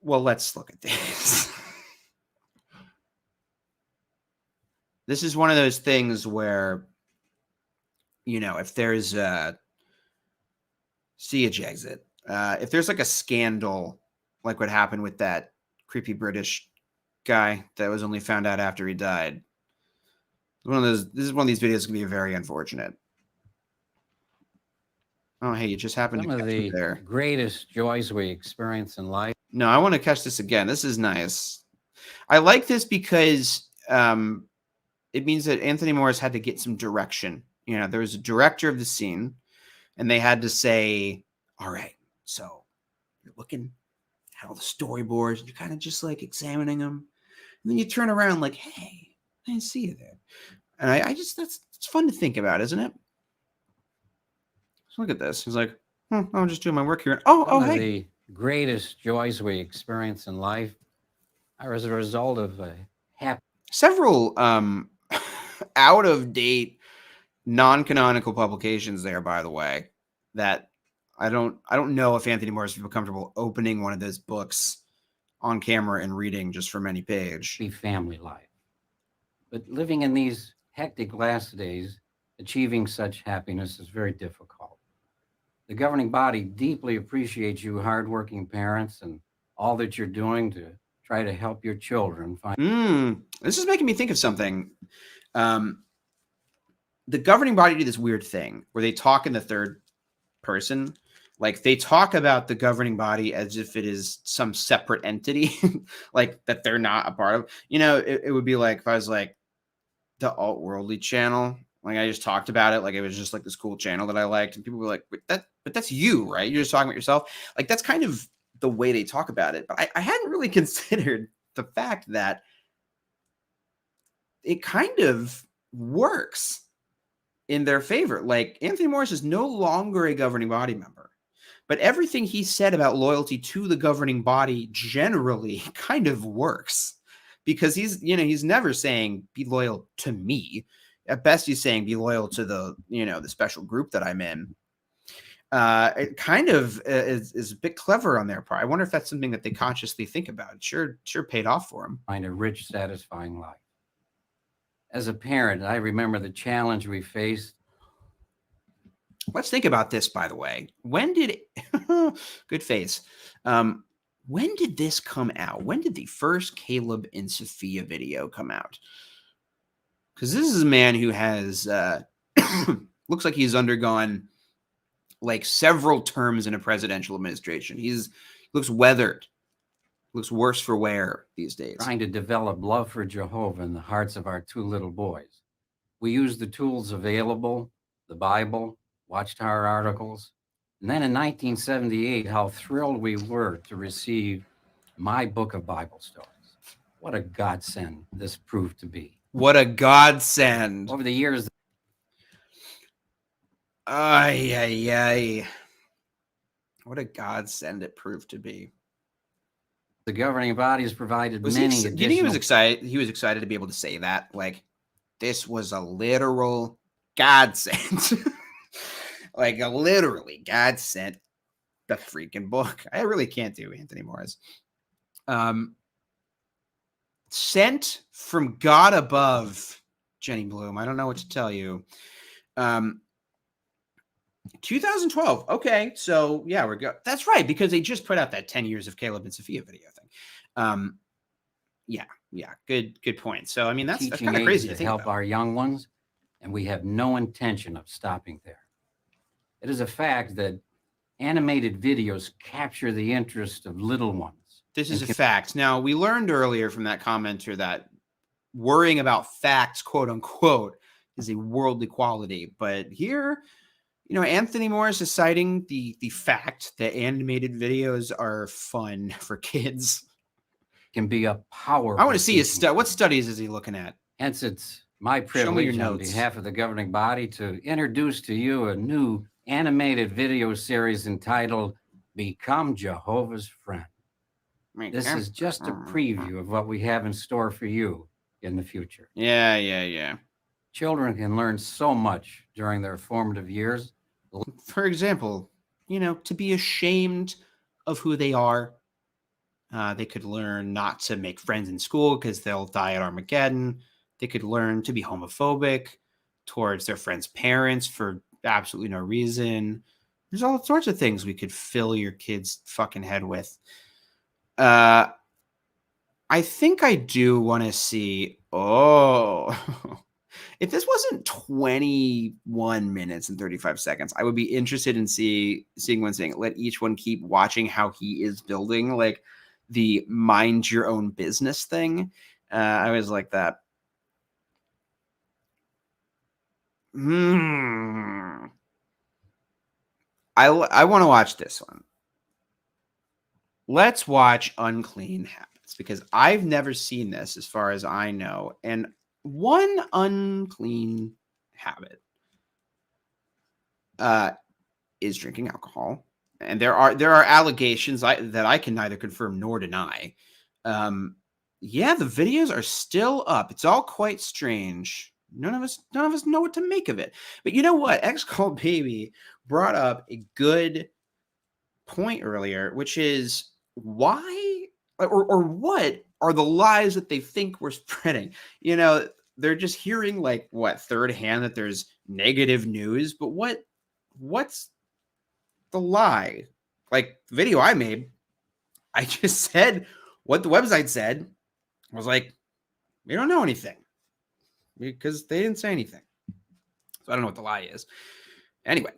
Well, let's look at this. This is one of those things where, if there's Siege exit, if there's like a scandal, like what happened with that creepy British guy that was only found out after he died. This is one of these videos going to be very unfortunate. Oh, hey, you just happened to catch me there. Some of the greatest joys we experience in life. No, I want to catch this again. This is nice. I like this because it means that Anthony Morris had to get some direction. There was a director of the scene, and they had to say, all right, so you're looking at all the storyboards, and you're kind of just like examining them. And then you turn around like, hey, I didn't see you there. And it's fun to think about, isn't it? So look at this. He's like, I'm just doing my work here. Some of the greatest joys we experience in life are as a result of several out of date, non-canonical publications there, by the way, that I don't know if Anthony Morris would be comfortable opening one of those books on camera and reading just from any page. Be family life. But living in these hectic last days, achieving such happiness is very difficult. The governing body deeply appreciates you hardworking parents and all that you're doing to try to help your children find. This is making me think of something. The governing body do this weird thing where they talk in the third person. Like, they talk about the governing body as if it is some separate entity, like that they're not a part of. It would be like if I was like the alt-worldly channel, like I just talked about it, like it was just like this cool channel that I liked, and people were like, but that's you, right? You're just talking about yourself. Like, that's kind of the way they talk about it. But I hadn't really considered the fact that it kind of works in their favor. Like, Anthony Morris is no longer a governing body member, but everything he said about loyalty to the governing body generally kind of works, because he's never saying be loyal to me. At best, he's saying be loyal to the special group that I'm in. It kind of is a bit clever on their part. I wonder if that's something that they consciously think about. It sure paid off for him. Find a rich, satisfying life. As a parent, I remember the challenge we faced. Let's think about this, by the way. When did good face? When did this come out? When did the first Caleb and Sophia video come out? Because this is a man who has looks like he's undergone like several terms in a presidential administration. He looks weathered, looks worse for wear these days. Trying to develop love for Jehovah in the hearts of our two little boys. We used the tools available, the Bible, Watchtower articles. And then in 1978, how thrilled we were to receive my book of Bible stories. What a godsend this proved to be. What a godsend. Over the years. Ay. What a godsend it proved to be. The governing body has provided many additional... Do you think he was excited? He was excited to be able to say that? Like, this was a literal godsend. Like a literally God sent the freaking book. I really can't do Anthony Morris. Sent from God above, Jenny Bloom. I don't know what to tell you. 2012. Okay, so yeah, we're good. That's right, because they just put out that 10 years of Caleb and Sophia video thing. Yeah, good point. So I mean, that's Teaching kind of aids crazy to that think help about. our young ones, and we have no intention of stopping there. It is a fact that animated videos capture the interest of little ones. This is a fact. Now, we learned earlier from that commenter that worrying about facts, quote unquote, is a worldly quality. But here, Anthony Morris is citing the fact that animated videos are fun for kids. Can be a powerful. I want to see his study. What studies is he looking at? Hence, it's my privilege on behalf of the governing body to introduce to you a new animated video series entitled Become Jehovah's Friend. This is just a preview of what we have in store for you in the future. Yeah. Children can learn so much during their formative years. For example, to be ashamed of who they are. They could learn not to make friends in school because they'll die at Armageddon. They could learn to be homophobic towards their friends' parents for absolutely no reason. There's all sorts of things we could fill your kid's fucking head with. I think I do want to see. Oh, if this wasn't 21 minutes and 35 seconds, I would be interested in seeing one saying, let each one keep watching how he is building, like the mind your own business thing. I always like that. I want to watch this one. Let's watch Unclean Habits because I've never seen this as far as I know. And one unclean habit is drinking alcohol. And there are allegations that I can neither confirm nor deny. Yeah, the videos are still up. It's all quite strange. None of us know what to make of it. But you know what? X Called Baby brought up a good point earlier, which is why or what are the lies that they think we're spreading? They're just hearing like what third hand that there's negative news, but what's the lie? Like the video I made, I just said what the website said. I was like, we don't know anything because they didn't say anything. So I don't know what the lie is. Anyway.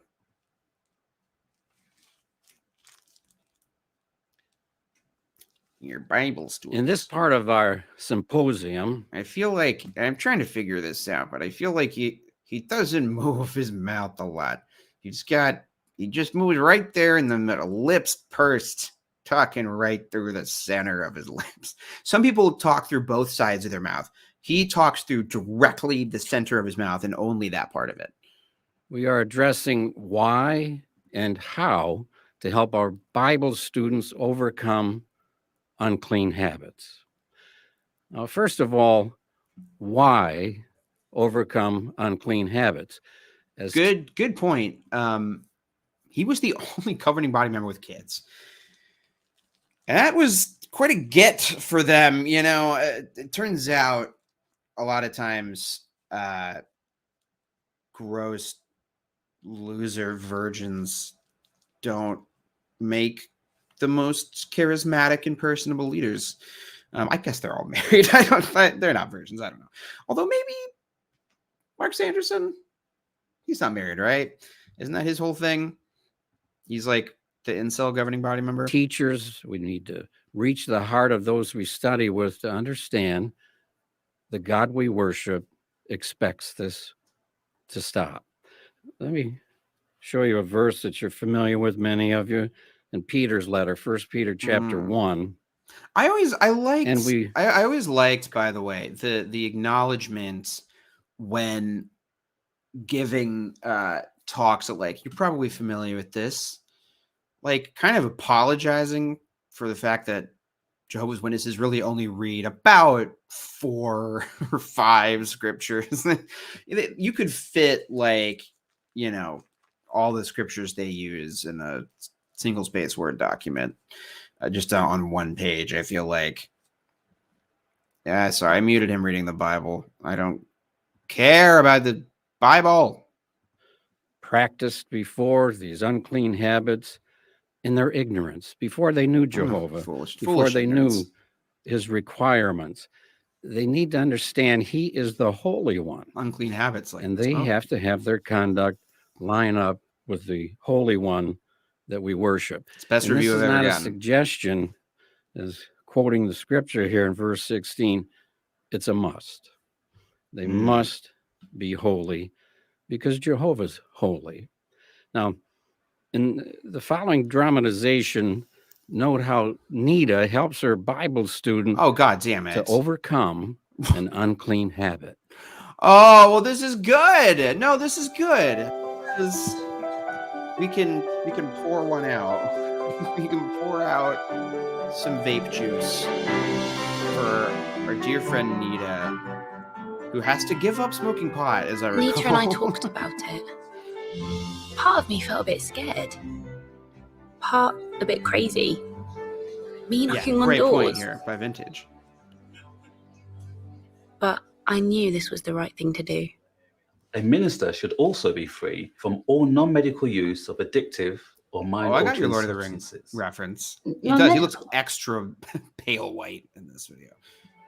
Your Bible stories. In this part of our symposium, I feel like I'm trying to figure this out, but I feel like he doesn't move his mouth a lot. He just moves right there in the middle, lips pursed, talking right through the center of his lips. Some people talk through both sides of their mouth. He talks through directly the center of his mouth and only that part of it. We are addressing why and how to help our Bible students overcome unclean habits. Now, first of all, why overcome unclean habits? Good point. He was the only governing body member with kids. And that was quite a get for them. It turns out a lot of times gross loser virgins don't make the most charismatic and personable leaders. I guess they're all married. They're not virgins. I don't know. Although maybe Mark Sanderson, he's not married, right? Isn't that his whole thing? He's like the incel governing body member. Teachers, we need to reach the heart of those we study with to understand the God we worship expects this to stop. Let me show you a verse that you're familiar with, many of you, in Peter's letter, 1 Peter chapter 1. I always liked, by the way, the acknowledgement when giving talks at like, you're probably familiar with this, like kind of apologizing for the fact that Jehovah's Witnesses really only read about 4 or 5 scriptures. You could fit like, you know, all the scriptures they use in a single space Word document just on one page. I feel like, yeah, sorry, I muted him reading the Bible. I don't care about the Bible. Practiced before these unclean habits in their ignorance, before they knew Jehovah, before they knew his requirements. They need to understand he is the Holy One. Unclean habits, like, and they have to have their conduct line up with the Holy One that we worship. It's best and review this I've is ever not gotten. A suggestion, as quoting the scripture here in verse 16. It's a must. They must be holy because Jehovah's holy. Now, in the following dramatization, note how Nita helps her Bible student Oh, God damn it. to overcome an unclean habit. Oh, well, this is good. No, this is good. We can pour one out. We can pour out some vape juice for our dear friend Nita, who has to give up smoking pot, as I recall. Nita and I talked about it. Part of me felt a bit scared. Part a bit crazy. Me knocking on great doors. Point here by Vintage. But I knew this was the right thing to do. A minister should also be free from all non-medical use of addictive or mind-altering I got your Lord of the Rings substances. reference. He does. He looks extra pale white in this video.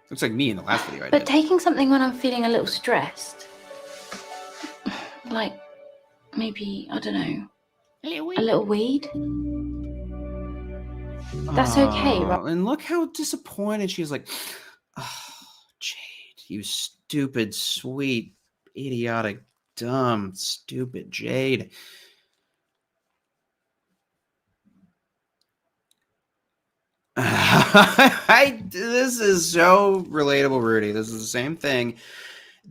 Looks like me in the last video I But did. taking something when I'm feeling a little stressed, like maybe, I don't know, a little weed, that's okay, right? And look how disappointed she's like, oh, Jade, you stupid, sweet, idiotic, dumb, stupid Jade. This is so relatable, Rudy. This is the same thing.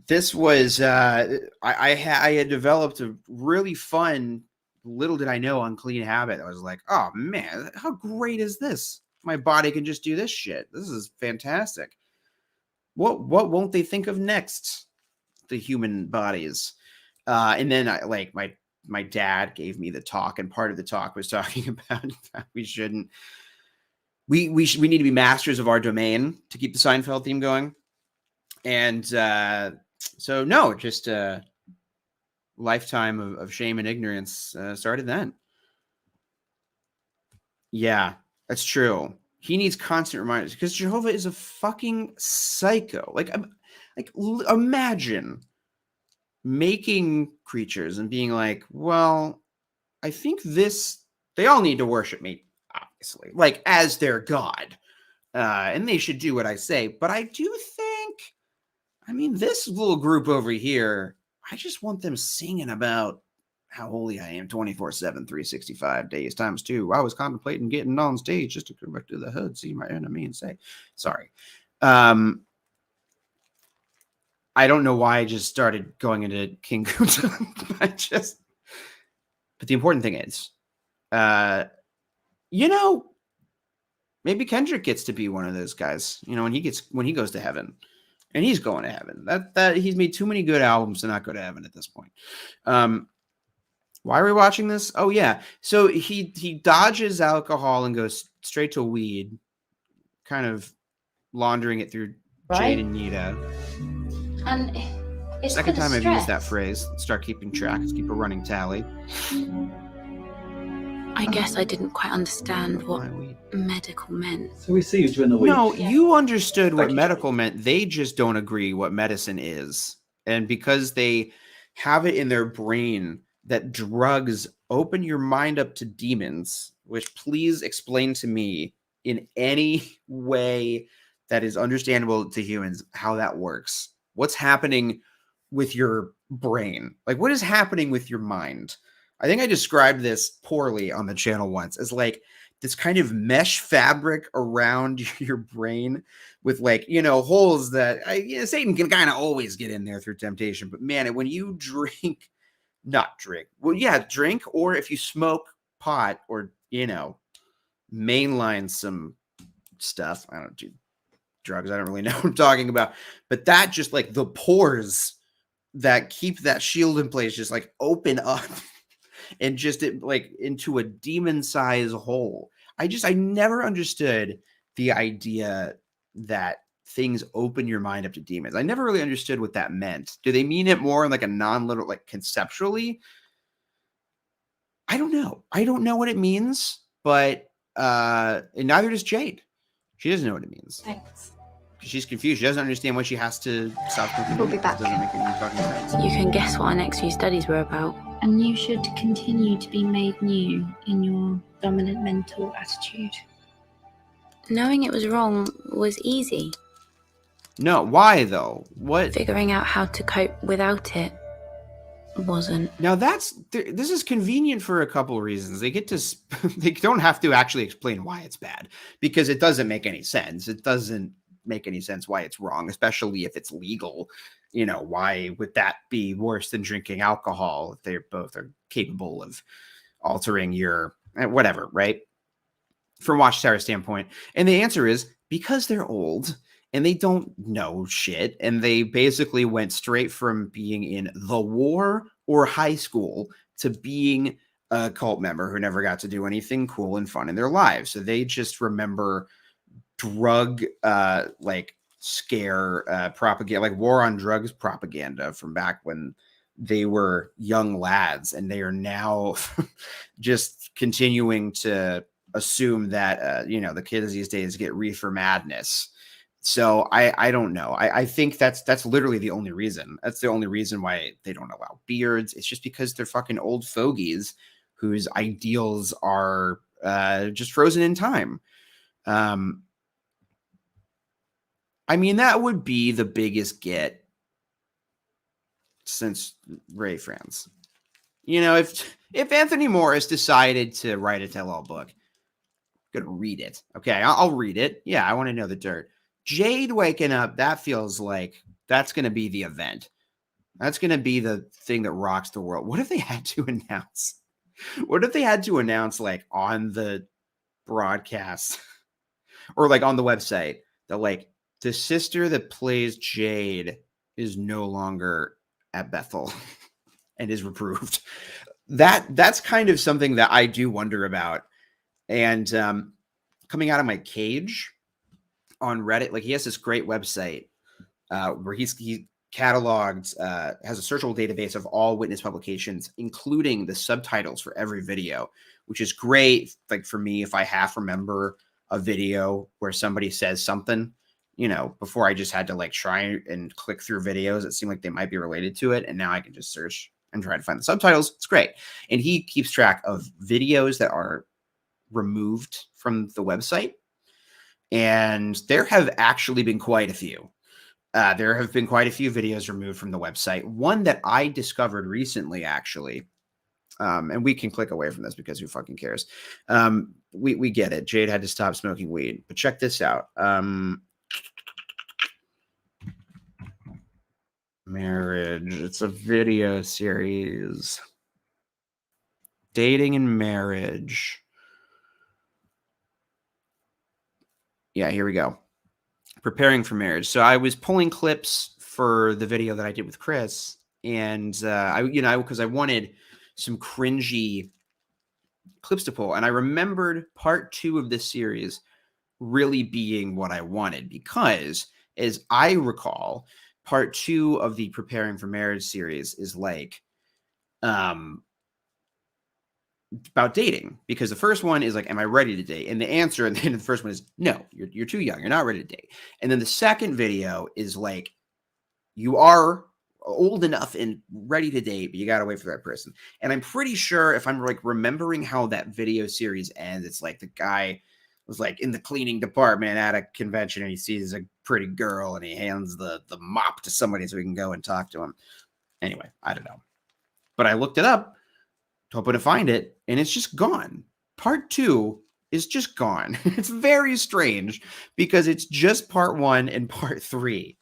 This was I had developed a really fun, little did I know, unclean habit. I was like, oh man, how great is this? My body can just do this shit. This is fantastic. What won't they think of next? The human bodies. And then my dad gave me the talk, and part of the talk was talking about that we shouldn't. We need to be masters of our domain to keep the Seinfeld theme going. And so no, just a lifetime of shame and ignorance started then. Yeah, that's true. He needs constant reminders because Jehovah is a fucking psycho. Like imagine making creatures and being like, well, I think they all need to worship me, obviously, like as their God. And they should do what I say. But I do think, this little group over here, I just want them singing about how holy I am 24/7, 365 days times 2. I was contemplating getting on stage just to go back to the hood, see my enemy and say, sorry. I don't know why I just started going into King Kunta. But the important thing is, maybe Kendrick gets to be one of those guys, when he goes to heaven, and he's going to heaven. That he's made too many good albums to not go to heaven at this point. Why are we watching this? Oh yeah. So he dodges alcohol and goes straight to weed, kind of laundering it through Jade and Nita. And it's Second for the time I've stress. used that phrase. Start keeping track. Let's keep a running tally. I guess I didn't quite understand what medical meant. So we see you during the week. No, you understood what medical meant. They just don't agree what medicine is. And because they have it in their brain that drugs open your mind up to demons, which please explain to me in any way that is understandable to humans how that works. What's happening with your brain? Like, what is happening with your mind? I think I described this poorly on the channel once as like this kind of mesh fabric around your brain with holes that Satan can kind of always get in there through temptation. But man, when you drink, or if you smoke pot or, mainline some stuff. I don't do drugs. I don't really know what I'm talking about. But that just like the pores that keep that shield in place just like open up and just like into a demon-sized hole. I never understood the idea that things open your mind up to demons. I never really understood what that meant. Do they mean it more in like a non-literal, like conceptually? I don't know. I don't know what it means, but and neither does Jade. She doesn't know what it means. Thanks. She's confused. She doesn't understand why she has to stop cooking. We'll be back. It doesn't make any fucking sense. You can guess what our next few studies were about. And you should continue to be made new in your dominant mental attitude. Knowing it was wrong was easy. No, why though? What? Figuring out how to cope without it wasn't. Now this is convenient for a couple of reasons. They get to they don't have to actually explain why it's bad because it doesn't make any sense. It doesn't make any sense why it's wrong, especially if it's legal. You know, why would that be worse than drinking alcohol if they both are capable of altering your whatever, right? From Watchtower standpoint. And the answer is because they're old and they don't know shit. And they basically went straight from being in the war or high school to being a cult member who never got to do anything cool and fun in their lives. So they just remember drug like scare propaganda, like war on drugs propaganda from back when they were young lads, and they are now just continuing to assume that you know, the kids these days get reefer madness. So I don't know. I think that's literally the only reason. That's the only reason why they don't allow beards. It's just because they're fucking old fogies whose ideals are just frozen in time. I mean, that would be the biggest get since Ray France. You know, if Anthony Morris decided to write a tell-all book, I'm gonna read it. Okay, I'll read it. Yeah, I want to know the dirt. Jade waking up, that feels like that's going to be the event. That's going to be the thing that rocks the world. What if they had to announce? What if they had to announce like on the broadcast or like on the website that like the sister that plays Jade is no longer at Bethel and is reproved? That's kind of something that I do wonder about. And coming out of my cage on Reddit, like he has this great website where he cataloged, has a searchable database of all witness publications, including the subtitles for every video, which is great. Like for me, if I half remember a video where somebody says something, you know, before I just had to like try and click through videos that seemed like they might be related to it. And now I can just search and try to find the subtitles. It's great. And he keeps track of videos that are removed from the website. And there have actually been quite a few. There have been quite a few videos removed from the website. One that I discovered recently, actually, and we can click away from this because who fucking cares? We get it. Jade had to stop smoking weed. But check this out. Marriage. It's a video series. Dating and marriage. Yeah, here we go. Preparing for marriage. So I was pulling clips for the video that I did with Chris, and because I wanted some cringy clips to pull, and I remembered part 2 of this series really being what I wanted because, as I recall, part 2 of the Preparing for Marriage series is like about dating, because the first one is like, am I ready to date? And the answer at the end of the first one is no, you're too young. You're not ready to date. And then the second video is like, you are old enough and ready to date, but you got to wait for that person. And I'm pretty sure if I'm like remembering how that video series ends, it's like the guy was like in the cleaning department at a convention and he sees a pretty girl and he hands the mop to somebody so he can go and talk to him. Anyway, I don't know. But I looked it up, hoping to find it, and it's just gone. Part 2 is just gone. It's very strange because it's just part 1 and part 3.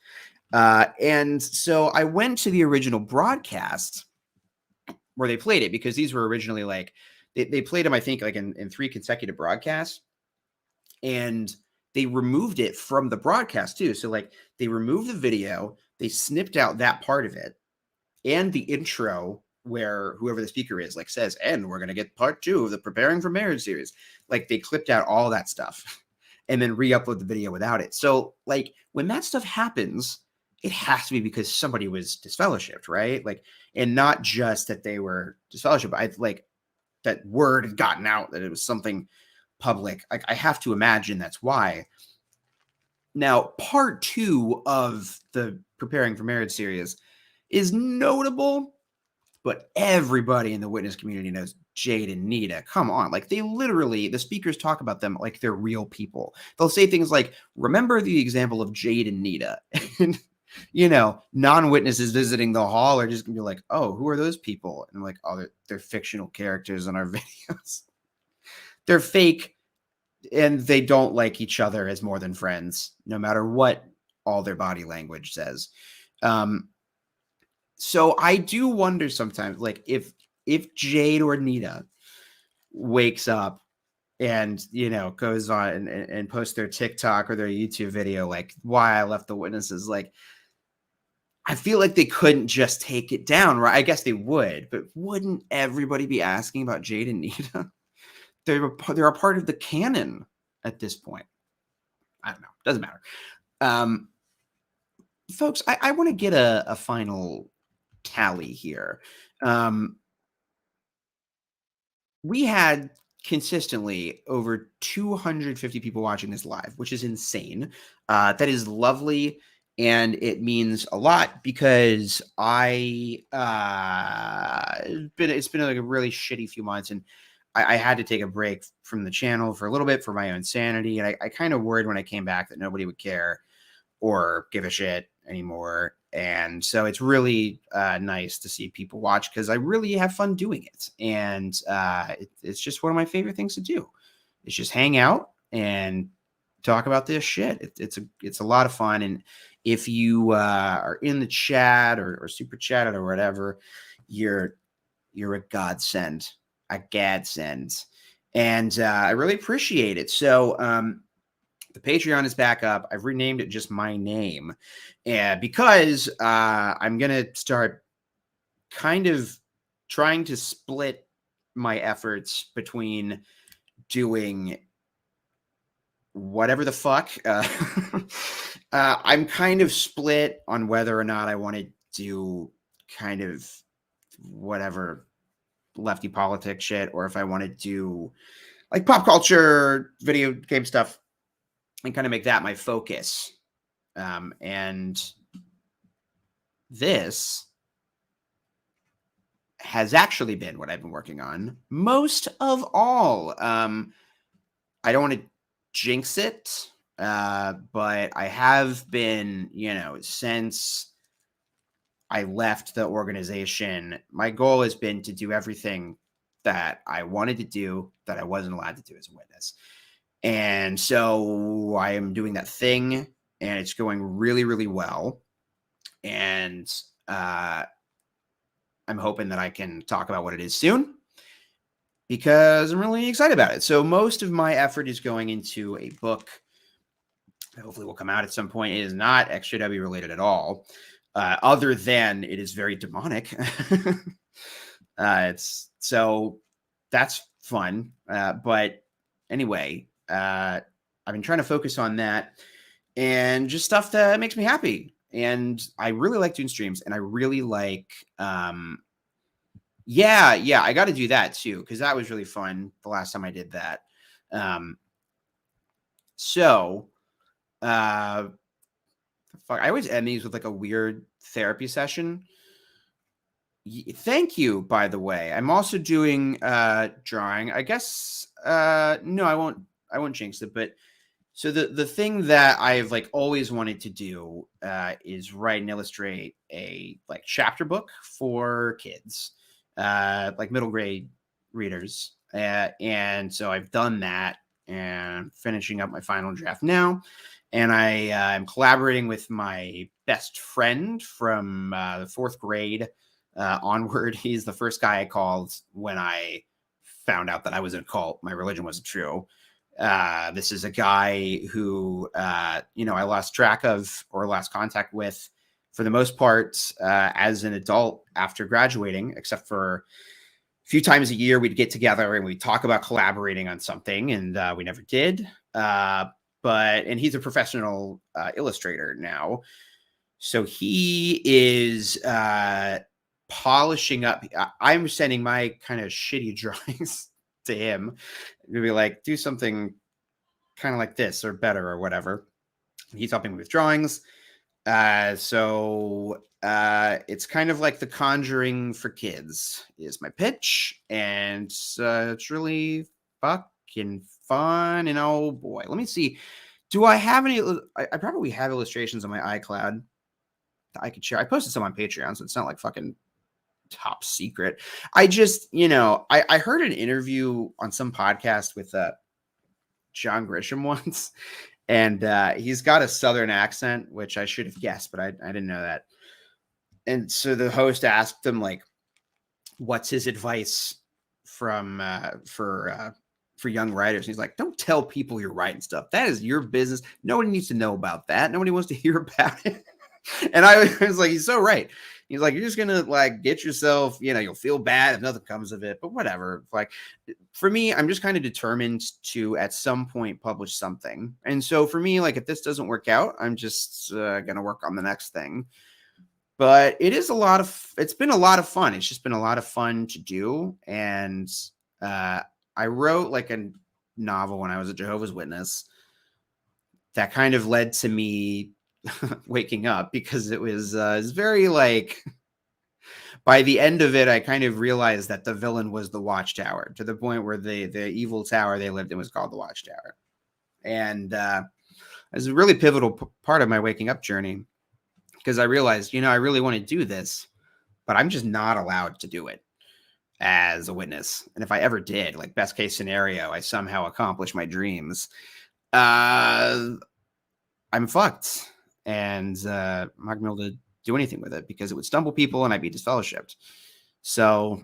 And so I went to the original broadcast where they played it, because these were originally like, they played them, I think, like in 3 consecutive broadcasts. And they removed it from the broadcast too. So like they removed the video, they snipped out that part of it and the intro where whoever the speaker is like says, and we're going to get part 2 of the Preparing for Marriage series. Like they clipped out all that stuff and then re-upload the video without it. So like when that stuff happens, it has to be because somebody was disfellowshipped, right? Like, and not just that they were disfellowshipped. I like that word had gotten out that it was something public. I have to imagine that's why. Now, part 2 of the Preparing for Marriage series is notable, but everybody in the witness community knows Jade and Nita. Come on. Like they literally, the speakers talk about them like they're real people. They'll say things like, remember the example of Jade and Nita. And, you know, non-witnesses visiting the hall are just gonna be like, oh, who are those people? And I'm like, oh, they're fictional characters in our videos. They're fake and they don't like each other as more than friends, no matter what all their body language says. So I do wonder sometimes, like if Jade or Nita wakes up and, you know, goes on and posts their TikTok or their YouTube video, like why I left the witnesses, like I feel like they couldn't just take it down, right? I guess they would, but wouldn't everybody be asking about Jade and Nita? They're a part of the canon at this point. I don't know. Doesn't matter. Folks, I want to get a final tally here. We had consistently over 250 people watching this live, which is insane. That is lovely. And it means a lot because it's been like a really shitty few months, and I had to take a break from the channel for a little bit for my own sanity. And I kind of worried when I came back that nobody would care or give a shit anymore. And so it's really nice to see people watch because I really have fun doing it. And it's just one of my favorite things to do. It's just hang out and talk about this shit. It's a lot of fun. And if you are in the chat or super chatted or whatever, you're a godsend. A godsend. And I really appreciate it. So the Patreon is back up. I've renamed it just my name. And because I'm going to start kind of trying to split my efforts between doing whatever the fuck. I'm kind of split on whether or not I want to do kind of whatever lefty politics shit, or if I want to do like pop culture, video game stuff, and kind of make that my focus. And this has actually been what I've been working on most of all. I don't want to jinx it, but I have been, you know, since I left the organization, my goal has been to do everything that I wanted to do that I wasn't allowed to do as a witness. And so I am doing that thing, and it's going really, really well. And I'm hoping that I can talk about what it is soon, because I'm really excited about it. So most of my effort is going into a book that hopefully will come out at some point. It is not XJW related at all, other than it is very demonic. So that's fun. But anyway, I've been trying to focus on that and just stuff that makes me happy. And I really like doing streams, and I really like, yeah, I got to do that too, because that was really fun the last time I did that. I always end these with like a weird therapy session. Thank you, by the way. I'm also doing drawing. I guess no, I won't jinx it, but so the thing that I've like always wanted to do is write and illustrate a like chapter book for kids, like middle grade readers. And so I've done that and finishing up my final draft now. And I am collaborating with my best friend from the 4th grade onward. He's the first guy I called when I found out that I was in a cult. My religion wasn't true. This is a guy who, you know, I lost track of or lost contact with for the most part as an adult after graduating, except for a few times a year we'd get together and we'd talk about collaborating on something, and we never did. And he's a professional illustrator now. So he is polishing up. I'm sending my kind of shitty drawings to him. To be like, do something kind of like this or better or whatever. He's helping me with drawings. So it's kind of like The Conjuring for kids is my pitch. And it's really fucking fun. And oh boy, let me see. Do I have any? I probably have illustrations on my iCloud that I could share. I posted some on Patreon, so it's not like fucking top secret. I just, you know, I heard an interview on some podcast with John Grisham once, and he's got a Southern accent, which I should have guessed, but I didn't know that. And so the host asked him, like, what's his advice from for young writers? And he's like, don't tell people you're writing stuff. That is your business. Nobody needs to know about that. Nobody wants to hear about it. And I was like, he's so right. He's like, you're just gonna like get yourself, you know, you'll feel bad if nothing comes of it, but whatever. Like, for me, I'm just kind of determined to at some point publish something. And so for me, like, if this doesn't work out, I'm just gonna work on the next thing. But it's been a lot of fun. It's just been a lot of fun to do. And I wrote like a novel when I was a Jehovah's Witness that kind of led to me waking up, because it was very like, by the end of it, I kind of realized that the villain was the Watchtower, to the point where the evil tower they lived in was called the Watchtower. And it was a really pivotal part of my waking up journey, because I realized, you know, I really want to do this, but I'm just not allowed to do it as a witness. And if I ever did, like, best case scenario, I somehow accomplish my dreams, I'm fucked. And I'm not gonna be able to do anything with it, because it would stumble people and I'd be disfellowshipped. So,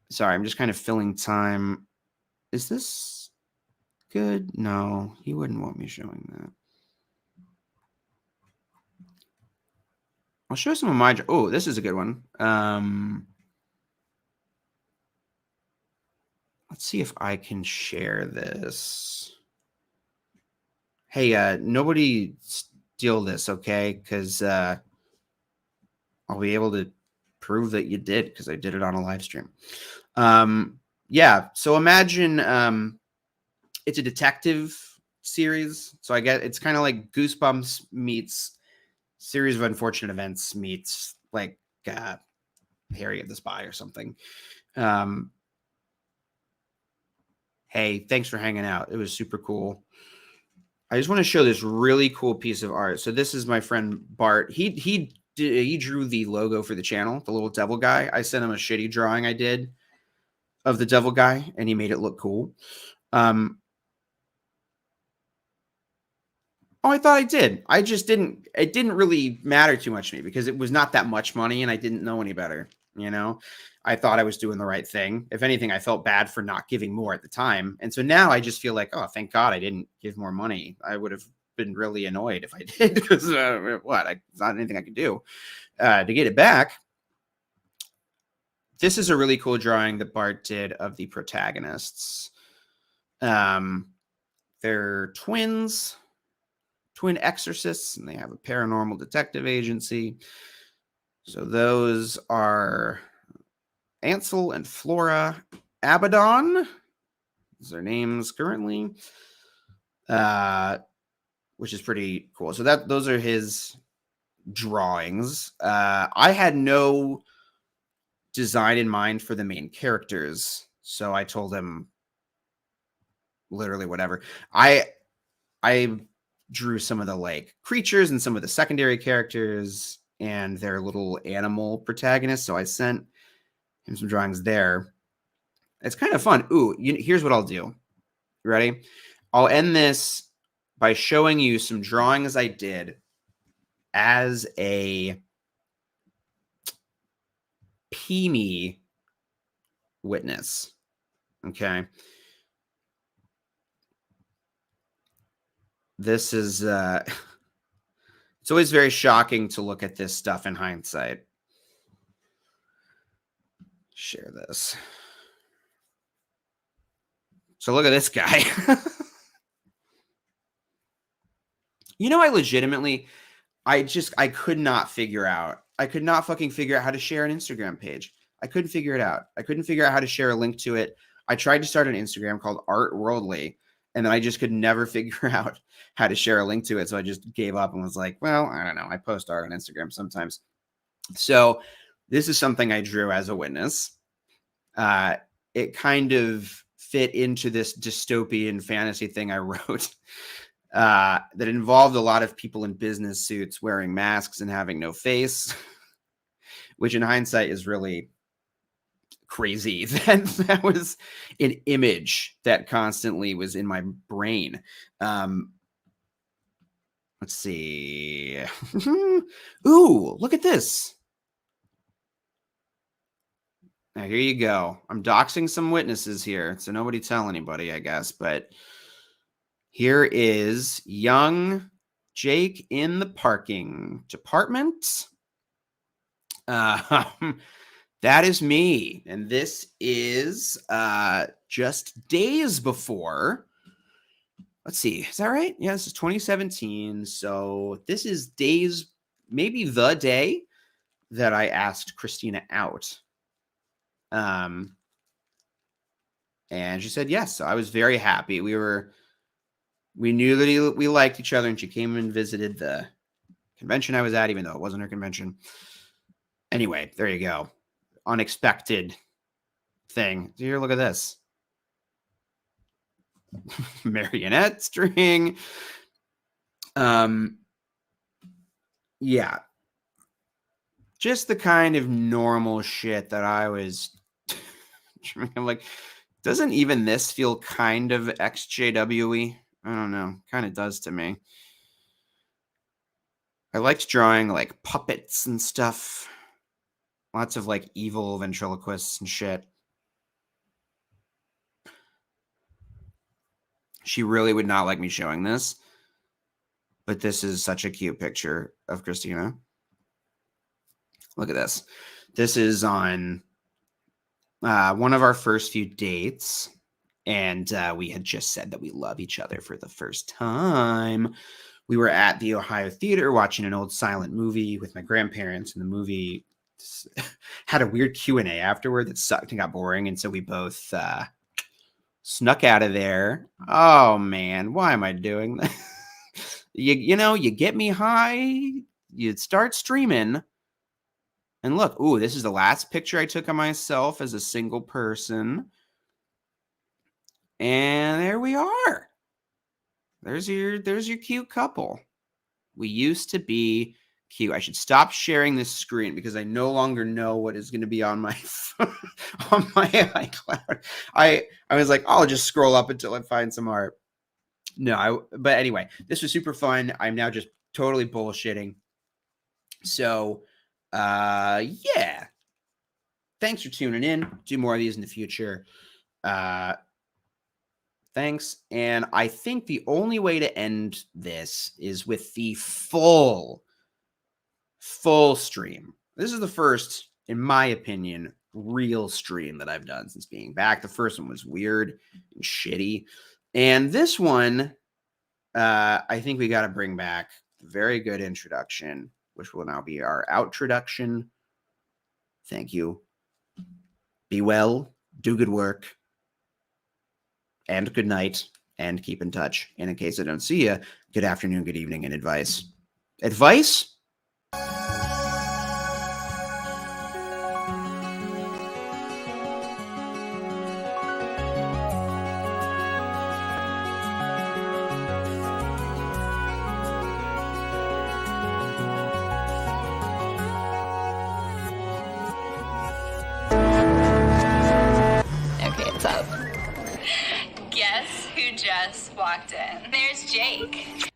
sorry, I'm just kind of filling time. Is this good? No, he wouldn't want me showing that. I'll show some of my. Oh, this is a good one. Let's see if I can share this. Hey, nobody steal this, okay? Because I'll be able to prove that you did, because I did it on a live stream. Yeah, so imagine it's a detective series. So I get it's kind of like Goosebumps meets Series of Unfortunate Events meets like Harriet the Spy or something. Hey, thanks for hanging out. It was super cool. I just want to show this really cool piece of art. So this is my friend Bart. He drew the logo for the channel, the little devil guy. I sent him a shitty drawing I did of the devil guy, and he made it look cool. Oh, I thought I did. I just didn't. It didn't really matter too much to me, because it was not that much money, and I didn't know any better. You know, I thought I was doing the right thing. If anything, I felt bad for not giving more at the time. And so now I just feel like, oh, thank God I didn't give more money. I would have been really annoyed if I did, because it's not anything I could do to get it back. This is a really cool drawing that Bart did of the protagonists. They're twins. Twin exorcists, and they have a paranormal detective agency. So those are Ansel and Flora Abaddon. Those are their names currently, which is pretty cool. So those are his drawings. I had no design in mind for the main characters, so I told him literally whatever. I drew some of the like creatures and some of the secondary characters and their little animal protagonists. So I sent him some drawings there. It's kind of fun. Ooh, here's what I'll do. You ready? I'll end this by showing you some drawings I did as a PIMO witness. Okay. This is it's always very shocking to look at this stuff in hindsight. Share this. So look at this guy. You know, I legitimately, I could not figure out. I could not fucking figure out how to share an Instagram page. I couldn't figure it out. I couldn't figure out how to share a link to it. I tried to start an Instagram called Art Worldly, and then I just could never figure out how to share a link to it. So I just gave up and was like, well, I don't know. I post art on Instagram sometimes. So this is something I drew as a witness. It kind of fit into this dystopian fantasy thing I wrote that involved a lot of people in business suits wearing masks and having no face, which in hindsight is really crazy. That was an image that constantly was in my brain. Let's see. Ooh, look at this. Now, here you go. I'm doxing some witnesses here, so nobody tell anybody, I guess. But here is young Jake in the parking department. That is me. And this is just days before. Let's see. Is that right? Yeah, this is 2017. So this is days, maybe the day that I asked Christina out. And she said yes. So I was very happy. We knew that we liked each other, and she came and visited the convention I was at, even though it wasn't her convention. Anyway, there you go. Unexpected thing. Here, look at this. Marionette string. Yeah. Just the kind of normal shit that I was. I'm like, doesn't even this feel kind of XJW-y? I don't know. Kind of does to me. I liked drawing like puppets and stuff. Lots of like evil ventriloquists and shit. She really would not like me showing this. But this is such a cute picture of Christina. Look at this. This is on one of our first few dates. And we had just said that we love each other for the first time. We were at the Ohio Theater watching an old silent movie with my grandparents. And the movie had a weird Q&A afterward that sucked and got boring. And so we both snuck out of there. Oh, man. Why am I doing that? You know, you get me high. You start streaming. And look, ooh, this is the last picture I took of myself as a single person. And there we are. There's your cute couple. We used to be cute. I should stop sharing this screen because I no longer know what is going to be on my on my iCloud. I was like, oh, I'll just scroll up until I find some art. No, but anyway, this was super fun. I'm now just totally bullshitting. So, yeah. Thanks for tuning in. Do more of these in the future. Thanks. And I think the only way to end this is with the full stream. This is the first, in my opinion, real stream that I've done since being back. The first one was weird and shitty. And this one, I think we got to bring back a very good introduction, which will now be our outroduction. Thank you. Be well. Do good work. And good night, and keep in touch. And in case I don't see you, good afternoon, good evening, and advice. Advice? Okay, it's up. Guess who just walked in? There's Jake.